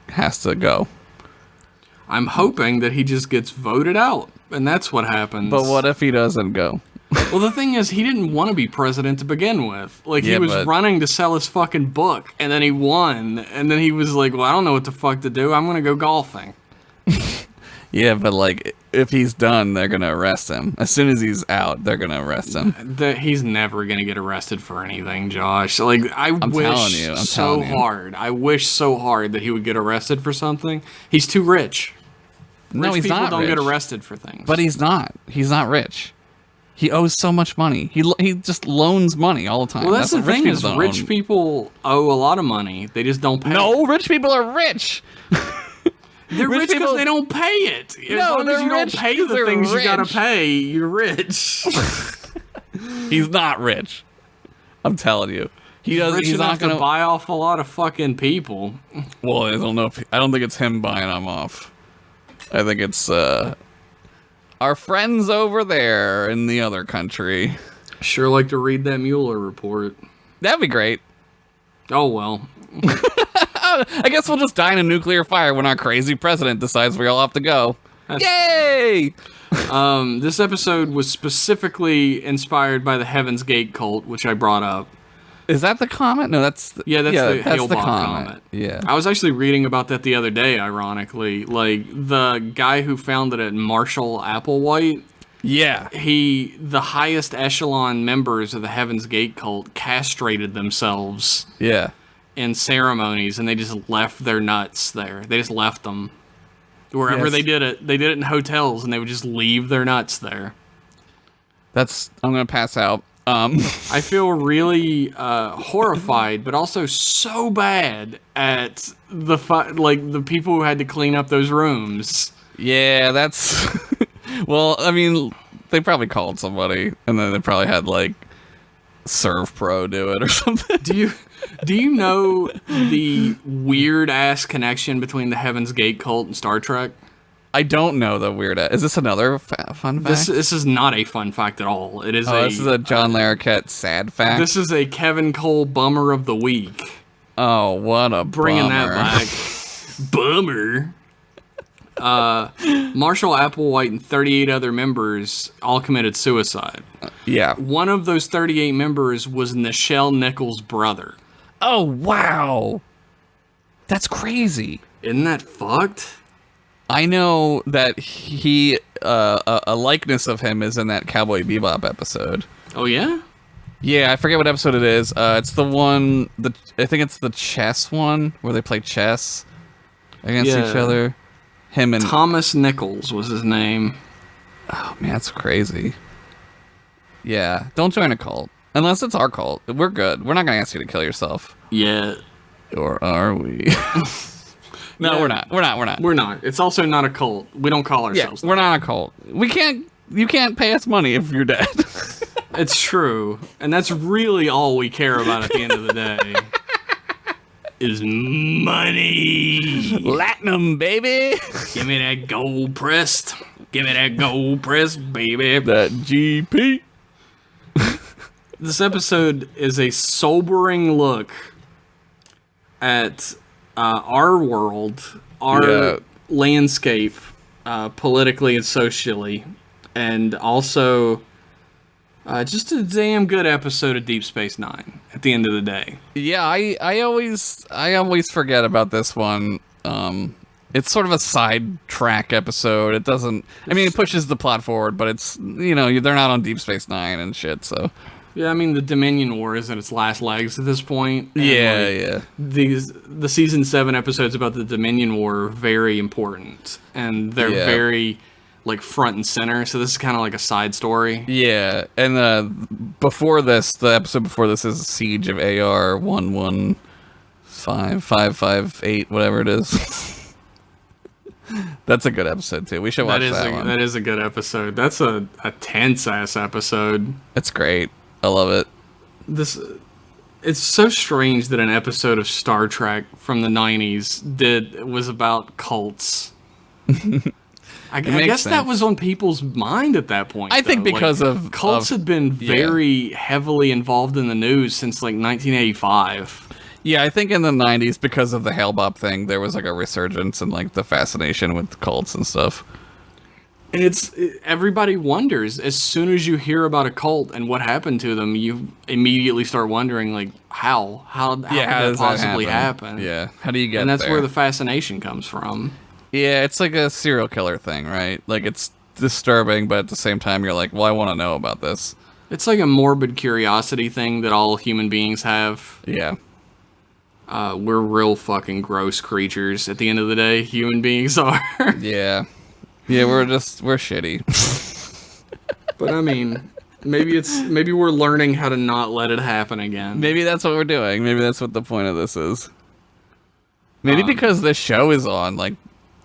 has to go? I'm hoping that he just gets voted out, and that's what happens. But what if he doesn't go? Well, the thing is, he didn't want to be president to begin with. Like, he Yeah, was but- running to sell his fucking book, and then he won, and then he was like, well, I don't know what the fuck to do. I'm going to go golfing. Yeah, but like if he's done, they're gonna arrest him. As soon as he's out, they're gonna arrest him. He's never going to get arrested for anything, Josh. Like, I telling wish you, I'm so telling you. hard. I wish so hard that he would get arrested for something. He's too rich. No, Rich he's people not don't get rich. arrested for things. But he's not. He's not rich. He owes so much money. He just loans money all the time. well, that's the what thing is, don't rich own. people owe a lot of money. They just don't pay. No, rich people are rich. They're rich rich because people- they don't pay it. As No, long as they're you don't rich pay 'cause the they're things you gotta rich. pay, you're rich. He's not rich. I'm telling you. Rich He's enough not gonna to buy off a lot of fucking people. Well, I don't know. I don't think it's him buying them off. I think it's our friends over there in the other country. Sure like to read that Mueller report. That'd be great. Oh well. I guess we'll just die in a nuclear fire when our crazy president decides we all have to go. That's- Yay! This episode was specifically inspired by the Heaven's Gate cult, which I brought up. Is that the comet? No, that's the, Yeah, that's the Hale-Bopp comet. Yeah. I was actually reading about that the other day, ironically. Like, the guy who founded it, Marshall Applewhite, Yeah. the highest echelon members of the Heaven's Gate cult castrated themselves Yeah. in ceremonies, and they just left their nuts there. They just left them. Wherever Yes. they did it in hotels, and they would just leave their nuts there. I'm going to pass out. I feel really horrified, but also so bad at the people who had to clean up those rooms. Yeah, that's... Well, I mean, they probably called somebody, and then they probably had, like, ServPro do it or something. Do you know the weird ass connection between the Heaven's Gate cult and Star Trek? I don't know the weird... Is this another fun fact? This is not a fun fact at all. It is This is a John Larroquette sad fact? This is a Kevin Cole bummer of the week. Oh, what a Bringing bummer. that back. Bummer. Marshall Applewhite and 38 other members all committed suicide. Yeah. One of those 38 members was Nichelle Nichols' brother. Oh, wow. That's crazy. Isn't that fucked? I know that he, a likeness of him is in that Cowboy Bebop episode. Oh, yeah? Yeah, I forget what episode it is. It's the one, I think it's the chess one, where they play chess against Yeah. each other. Him and... Thomas Nichols was his name. Oh, man, that's crazy. Yeah, don't join a cult. Unless it's our cult. We're good. We're not going to ask you to kill yourself. Yeah. Or are we? No, Yeah. we're not. We're not. It's also not a cult. We don't call Yeah, ourselves we're not a cult. You can't pay us money if you're dead. It's true. And that's really all we care about at the end of the day. Is money. Latinum, baby. Give me that gold pressed. Give me that gold pressed, baby. That GP. This episode is a sobering look at our world, our landscape, politically and socially, and also just a damn good episode of Deep Space Nine at the end of the day. Yeah, I always forget about this one. It's sort of a sidetrack episode. It doesn't. I mean, it pushes the plot forward, but it's they're not on Deep Space Nine and shit. So Yeah, I mean, the Dominion War is in its last legs at this point. And, yeah. The season 7 episodes about the Dominion War are very important, and they're very front and center. So this is kind of like a side story. Yeah, and before this, the episode before this is Siege of AR 115558, whatever it is. That's a good episode too. We should watch that one. That is a good episode. That's a tense ass episode. It's great. I love it. It's so strange that an episode of Star Trek from the 90s was about cults. I guess that was on people's mind at that point. I think because of cults had been very heavily involved in the news since 1985. Yeah, I think in the 90s, because of the Hale-Bopp thing, there was a resurgence in the fascination with cults and stuff. And everybody wonders, as soon as you hear about a cult and what happened to them, you immediately start wondering, how could that possibly happen? Yeah, how do you get there? And that's where the fascination comes from. Yeah, it's like a serial killer thing, right? It's disturbing, but at the same time, you're like, well, I want to know about this. It's like a morbid curiosity thing that all human beings have. Yeah. We're real fucking gross creatures at the end of the day, human beings are. Yeah. Yeah, we're shitty. But I mean, maybe we're learning how to not let it happen again. Maybe that's what we're doing. Maybe that's what the point of this is. Maybe because this show is on,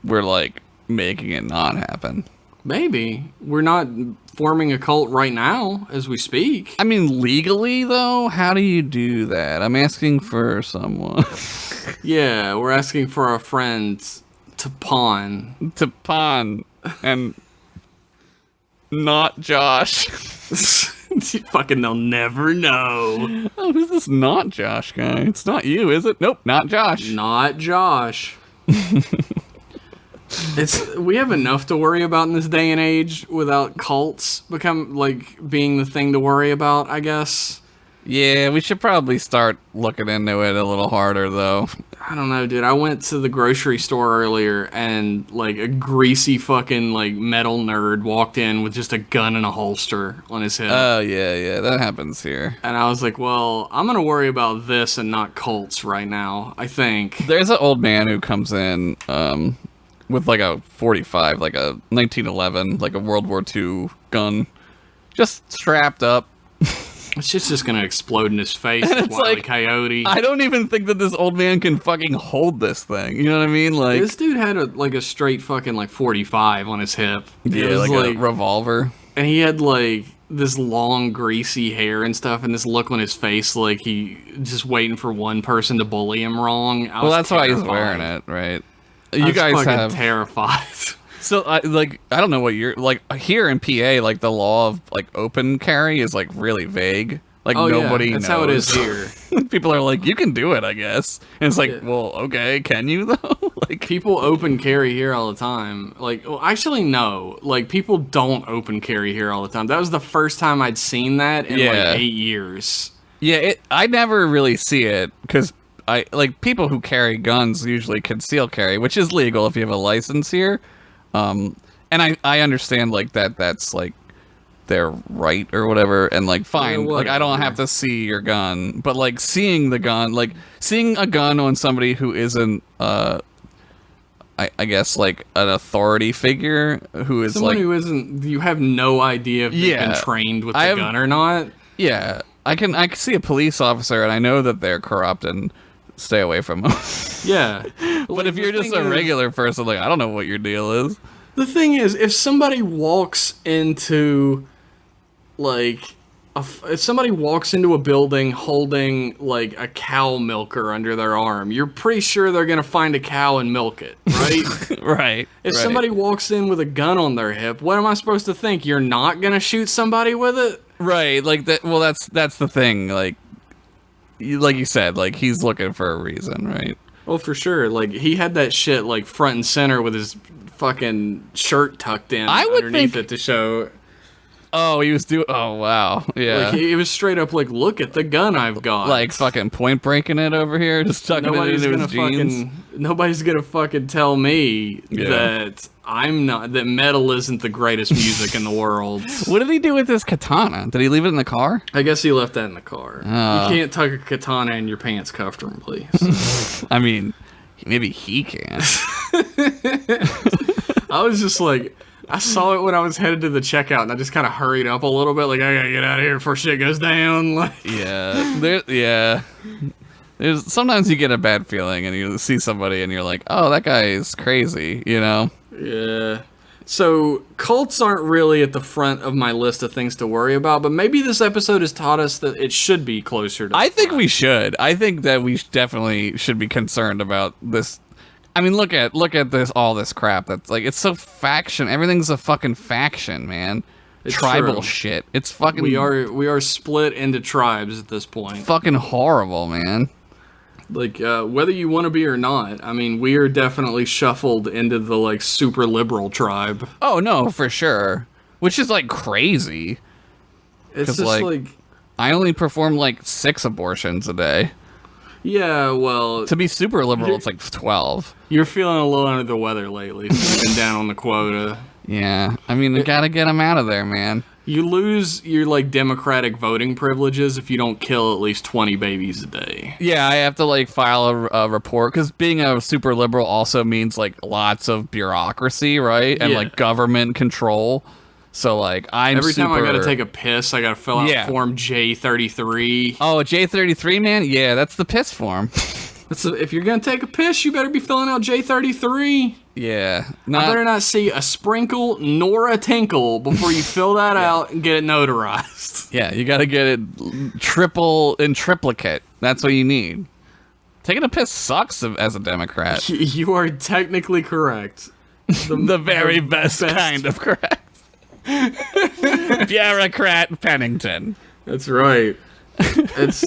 we're making it not happen. Maybe. We're not forming a cult right now as we speak. I mean, legally, though, how do you do that? I'm asking for someone. Yeah, we're asking for our friends to pawn. To pawn. And not Josh. They'll never know. Oh, who's this not Josh guy? It's not you, is it? Nope, not Josh. Not Josh. We have enough to worry about in this day and age without cults being the thing to worry about, I guess. Yeah, we should probably start looking into it a little harder, though. I don't know, dude. I went to the grocery store earlier and a greasy fucking metal nerd walked in with just a gun and a holster on his hip. Oh, yeah, that happens here. And I was like, well, I'm going to worry about this and not cults right now, I think. There's an old man who comes in with a 45, a 1911, a World War II gun, just strapped up. It's just going to explode in his face. And it's Wile E. Coyote. I don't even think that this old man can fucking hold this thing. You know what I mean? This dude had a straight fucking 45 on his hip. Yeah, a revolver. And he had this long greasy hair and stuff, and this look on his face he just waiting for one person to bully him wrong. Well, that's why he's wearing it, right? You guys fucking have terrified. So I don't know what you're here in PA, the law of open carry is really vague. Nobody knows. That's how it is here. People are like, you can do it, I guess. And it's well, okay, can you though? People open carry here all the time. Actually no. People don't open carry here all the time. That was the first time I'd seen that in 8 years. Yeah, I never really see it because people who carry guns usually conceal carry, which is legal if you have a license here. And I understand that's their right or whatever, and fine, I don't have to see your gun, but seeing the gun, seeing a gun on somebody who isn't I guess an authority figure who is someone who isn't, you have no idea if they've been trained with the gun or not. Yeah, I can see a police officer and I know that they're corrupt and stay away from them. Yeah. But if you're just a regular person, I don't know what your deal is. The thing is, if somebody walks into, if somebody walks into a building holding, a cow milker under their arm, you're pretty sure they're gonna find a cow and milk it, right? Right. If somebody walks in with a gun on their hip, what am I supposed to think? You're not gonna shoot somebody with it? Right, that. Well, that's the thing, like you said, he's looking for a reason, right? Well, for sure. He had that shit front and center with his fucking shirt tucked in underneath it to show. Oh, he was doing. Oh, wow, yeah. He was straight up look at the gun I've got. Fucking point breaking it over here, just tucking it into his jeans. Nobody's gonna fucking tell me that that metal isn't the greatest music in the world. What did he do with his katana? Did he leave it in the car? I guess he left that in the car. You can't tuck a katana in your pants comfortably. I mean, maybe he can. I was just I saw it when I was headed to the checkout, and I just kind of hurried up a little bit, I gotta get out of here before shit goes down. There's sometimes you get a bad feeling, and you see somebody, and you're like, oh, that guy is crazy, you know? Yeah. So, cults aren't really at the front of my list of things to worry about, but maybe this episode has taught us that it should be closer to I think we should. I think that we definitely should be concerned about this. I mean, look at all this crap. That's it's so faction. Everything's a fucking faction, man. It's tribal true. shit. It's fucking. We are split into tribes at this point. Fucking horrible, man. Whether you want to be or not, I mean, we are definitely shuffled into the super liberal tribe. Oh no, for sure. Which is crazy. It's just I only perform 6 abortions a day. Yeah, well, to be super liberal, it's 12. You're feeling a little under the weather lately. So you've been down on the quota. Yeah, I mean, we gotta get them out of there, man. You lose your democratic voting privileges if you don't kill at least 20 babies a day. Yeah, I have to file a report because being a super liberal also means lots of bureaucracy, right? And government control. So I'm every time I gotta take a piss, I gotta fill out form J33. Oh, J33, man. Yeah, that's the piss form. If you're gonna take a piss, you better be filling out J33. Yeah. I better not see a sprinkle nor a tinkle before you fill that out and get it notarized. Yeah, you gotta get it triple in triplicate. That's what you need. Taking a piss sucks as a Democrat. You are technically correct. The very best kind of correct. Bureaucrat Pennington. That's right. It's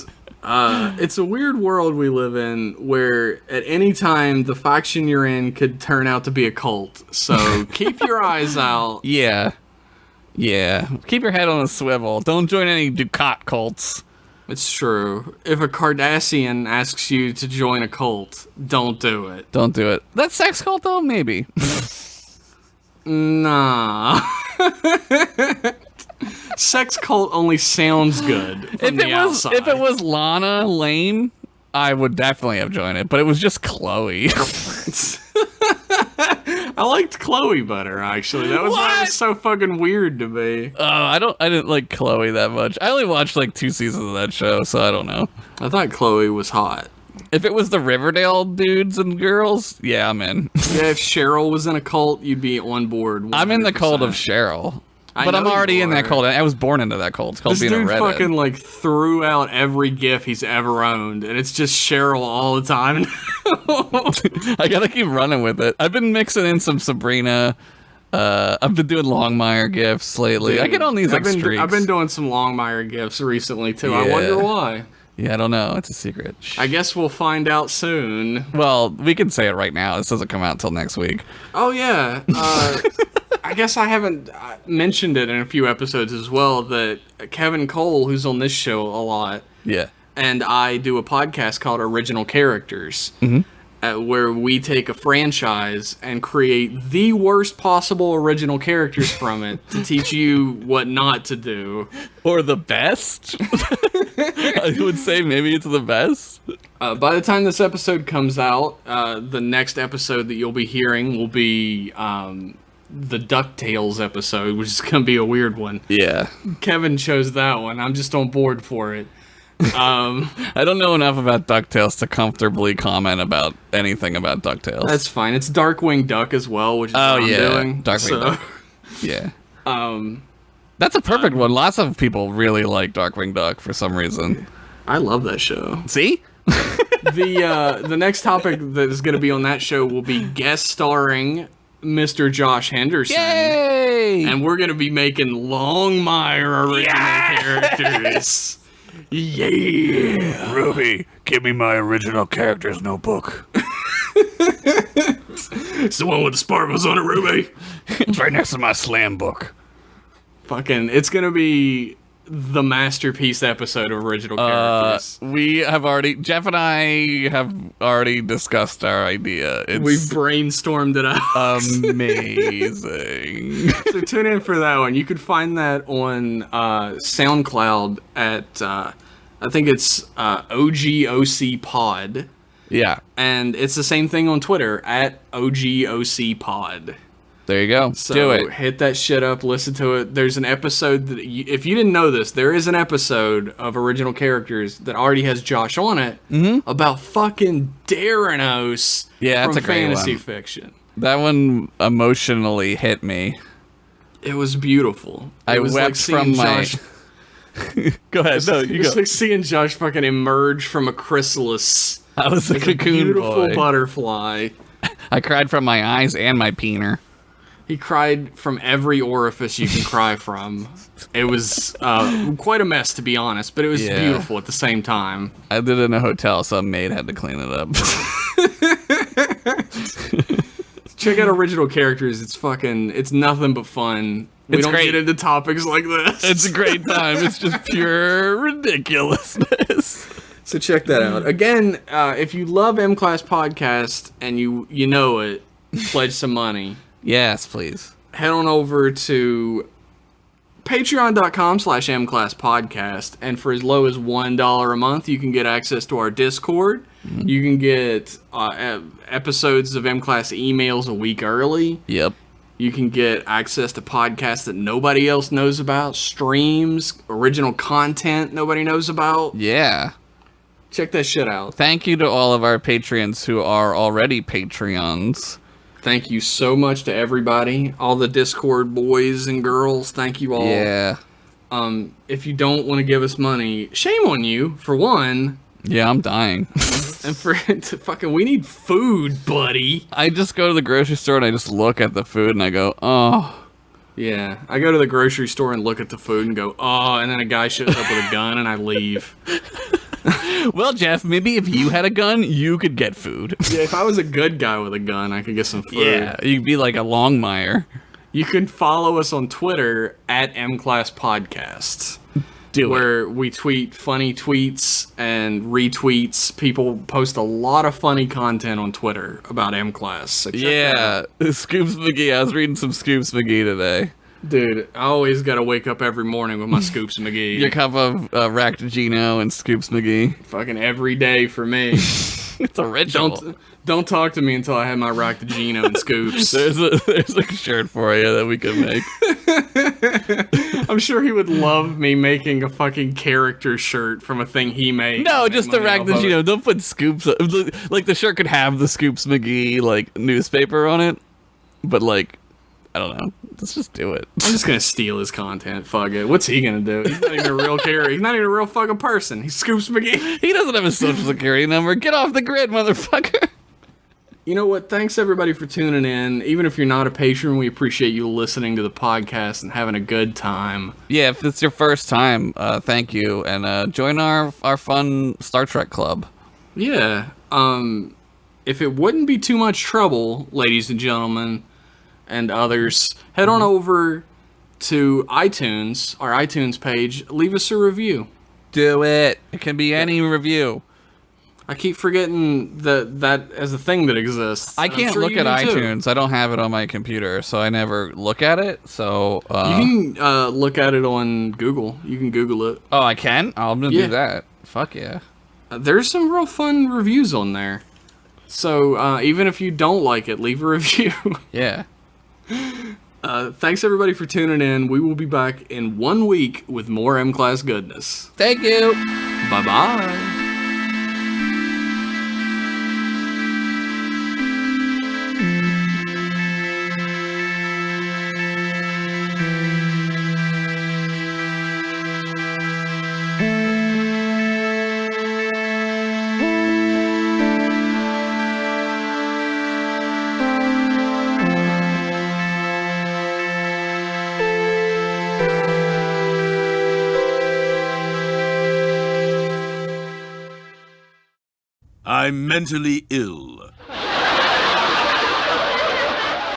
It's a weird world we live in where at any time the faction you're in could turn out to be a cult. So keep your eyes out. Yeah. Yeah. Keep your head on a swivel. Don't join any Ducat cults. It's true. If a Cardassian asks you to join a cult, don't do it. Don't do it. That sex cult, though? Maybe. Nah. Sex cult only sounds good from the outside. If it was Lana Lane, I would definitely have joined it, but it was just Chloe. I liked Chloe better, actually. That was so fucking weird to me. Oh, I didn't like Chloe that much. I only watched like 2 seasons of that show, so I don't know. I thought Chloe was hot. If it was the Riverdale dudes and girls, yeah, I'm in. Yeah, if Cheryl was in a cult, you'd be on board. 100%. I'm in the cult of Cheryl. But I'm already in that cult. I was born into that cult. It's called being a redhead. This dude fucking like threw out every GIF he's ever owned, and it's just Cheryl all the time. I gotta keep running with it. I've been mixing in some Sabrina. I've been doing Longmire GIFs lately. Dude, I get on these streaks. I've been doing some Longmire GIFs recently too. Yeah. I wonder why. Yeah, I don't know. It's a secret. I guess we'll find out soon. Well, we can say it right now. This doesn't come out until next week. Oh yeah. I guess I haven't mentioned it in a few episodes as well, that Kevin Cole, who's on this show a lot, Yeah. and I do a podcast called Original Characters, where we take a franchise and create the worst possible original characters from it to teach you what not to do. Or the best? I would say maybe it's the best. By the time this episode comes out, the next episode that you'll be hearing will be the DuckTales episode, which is going to be a weird one. Yeah. Kevin chose that one. I'm just on board for it. I don't know enough about DuckTales to comfortably comment about anything about DuckTales. That's fine. It's Darkwing Duck as well, which is what I'm doing. Darkwing Duck. Yeah. That's a perfect one. Lots of people really like Darkwing Duck for some reason. I love that show. See? The next topic that is going to be on that show will be guest starring Mr. Josh Henderson. Yay! And we're going to be making Longmire original characters. Yeah! Ruby, give me my original character's notebook. It's the one with the sparkles on it, Ruby. It's right next to my slam book. Fucking, it's going to be the masterpiece episode of original characters. We have already, Jeff and I have already discussed our idea. We've brainstormed it out. Amazing. So tune in for that one. You could find that on SoundCloud at, I think it's OGOC Pod. Yeah. And it's the same thing on Twitter, at OGOC Pod. There you go. So do it. Hit that shit up, listen to it. There's an episode that, if you didn't know this, there is an episode of original characters that already has Josh on it about fucking Daranos Yeah, that's from a great fantasy one. fiction. That one emotionally hit me. It was beautiful. I It was wept like seeing from my... Josh, Go ahead. No, it you was go. like seeing Josh fucking emerge from a chrysalis. I was a cocoon Beautiful boy. butterfly. I cried from my eyes and my peener. He cried from every orifice you can cry from. It was quite a mess, to be honest, but it was beautiful at the same time. I did it in a hotel, so a maid had to clean it up. Check out original characters. It's nothing but fun. We It's don't great. get into topics like this. It's a great time. It's just pure ridiculousness. So check that out. Again, if you love M-Class Podcast and you know it, pledge some money. Yes, please. Head on over to patreon.com/mclasspodcast, and for as low as $1 a month, you can get access to our Discord. You can get episodes of M-Class emails a week early. Yep. You can get access to podcasts that nobody else knows about, streams, original content nobody knows about. Yeah. Check that shit out. Thank you to all of our Patreons who are already Patreons. Thank you so much to everybody, all the Discord boys and girls. Thank you all. Yeah. If you don't want to give us money, shame on you, for one. Yeah, I'm dying. And for fucking, we need food, buddy. I just go to the grocery store and I just look at the food and I go, oh. Yeah, I go to the grocery store and look at the food and go, oh, and then a guy shows up with a gun and I leave. Well, Jeff, maybe if you had a gun, you could get food. Yeah, if I was a good guy with a gun, I could get some food. Yeah, you'd be like a Longmire. You can follow us on Twitter at MClassPodcasts. Where we tweet funny tweets and retweets. People post a lot of funny content on Twitter about M-Class. So check that out. Scoops McGee. I was reading some Scoops McGee today. Dude, I always gotta wake up every morning with my Scoops McGee. Your cup of Ractigino and Scoops McGee. Fucking every day for me. It's a ritual. Don't talk to me until I have my Ractigino and Scoops. There's a shirt for you that we could make. I'm sure he would love me making a fucking character shirt from a thing he made. No, just the Ractigino. Don't put Scoops. Like the shirt could have the Scoops McGee like newspaper on it, but like I don't know. Let's just do it. I'm just gonna steal his content. Fuck it. What's he gonna do? He's not even a real character. He's not even a real fucking person. He's Scoops McGee. He doesn't have a social security number. Get off the grid, motherfucker. You know what? Thanks everybody for tuning in. Even if you're not a patron, we appreciate you listening to the podcast and having a good time. Yeah, if it's your first time, thank you, and join our fun Star Trek club. Yeah. If it wouldn't be too much trouble, ladies and gentlemen, and others, head on over to iTunes, our iTunes page. Leave us a review. Do it. It can be any review. I keep forgetting that as a thing that exists. I can't look at iTunes. I don't have it on my computer, so I never look at it. So you can look at it on Google. You can Google it. Oh, I can? I'm gonna do that. Fuck yeah. There's some real fun reviews on there. So even if you don't like it, leave a review. Yeah. Thanks everybody for tuning in. We will be back in 1 week with more M-Class goodness. Thank you. Bye-bye. I'm mentally ill.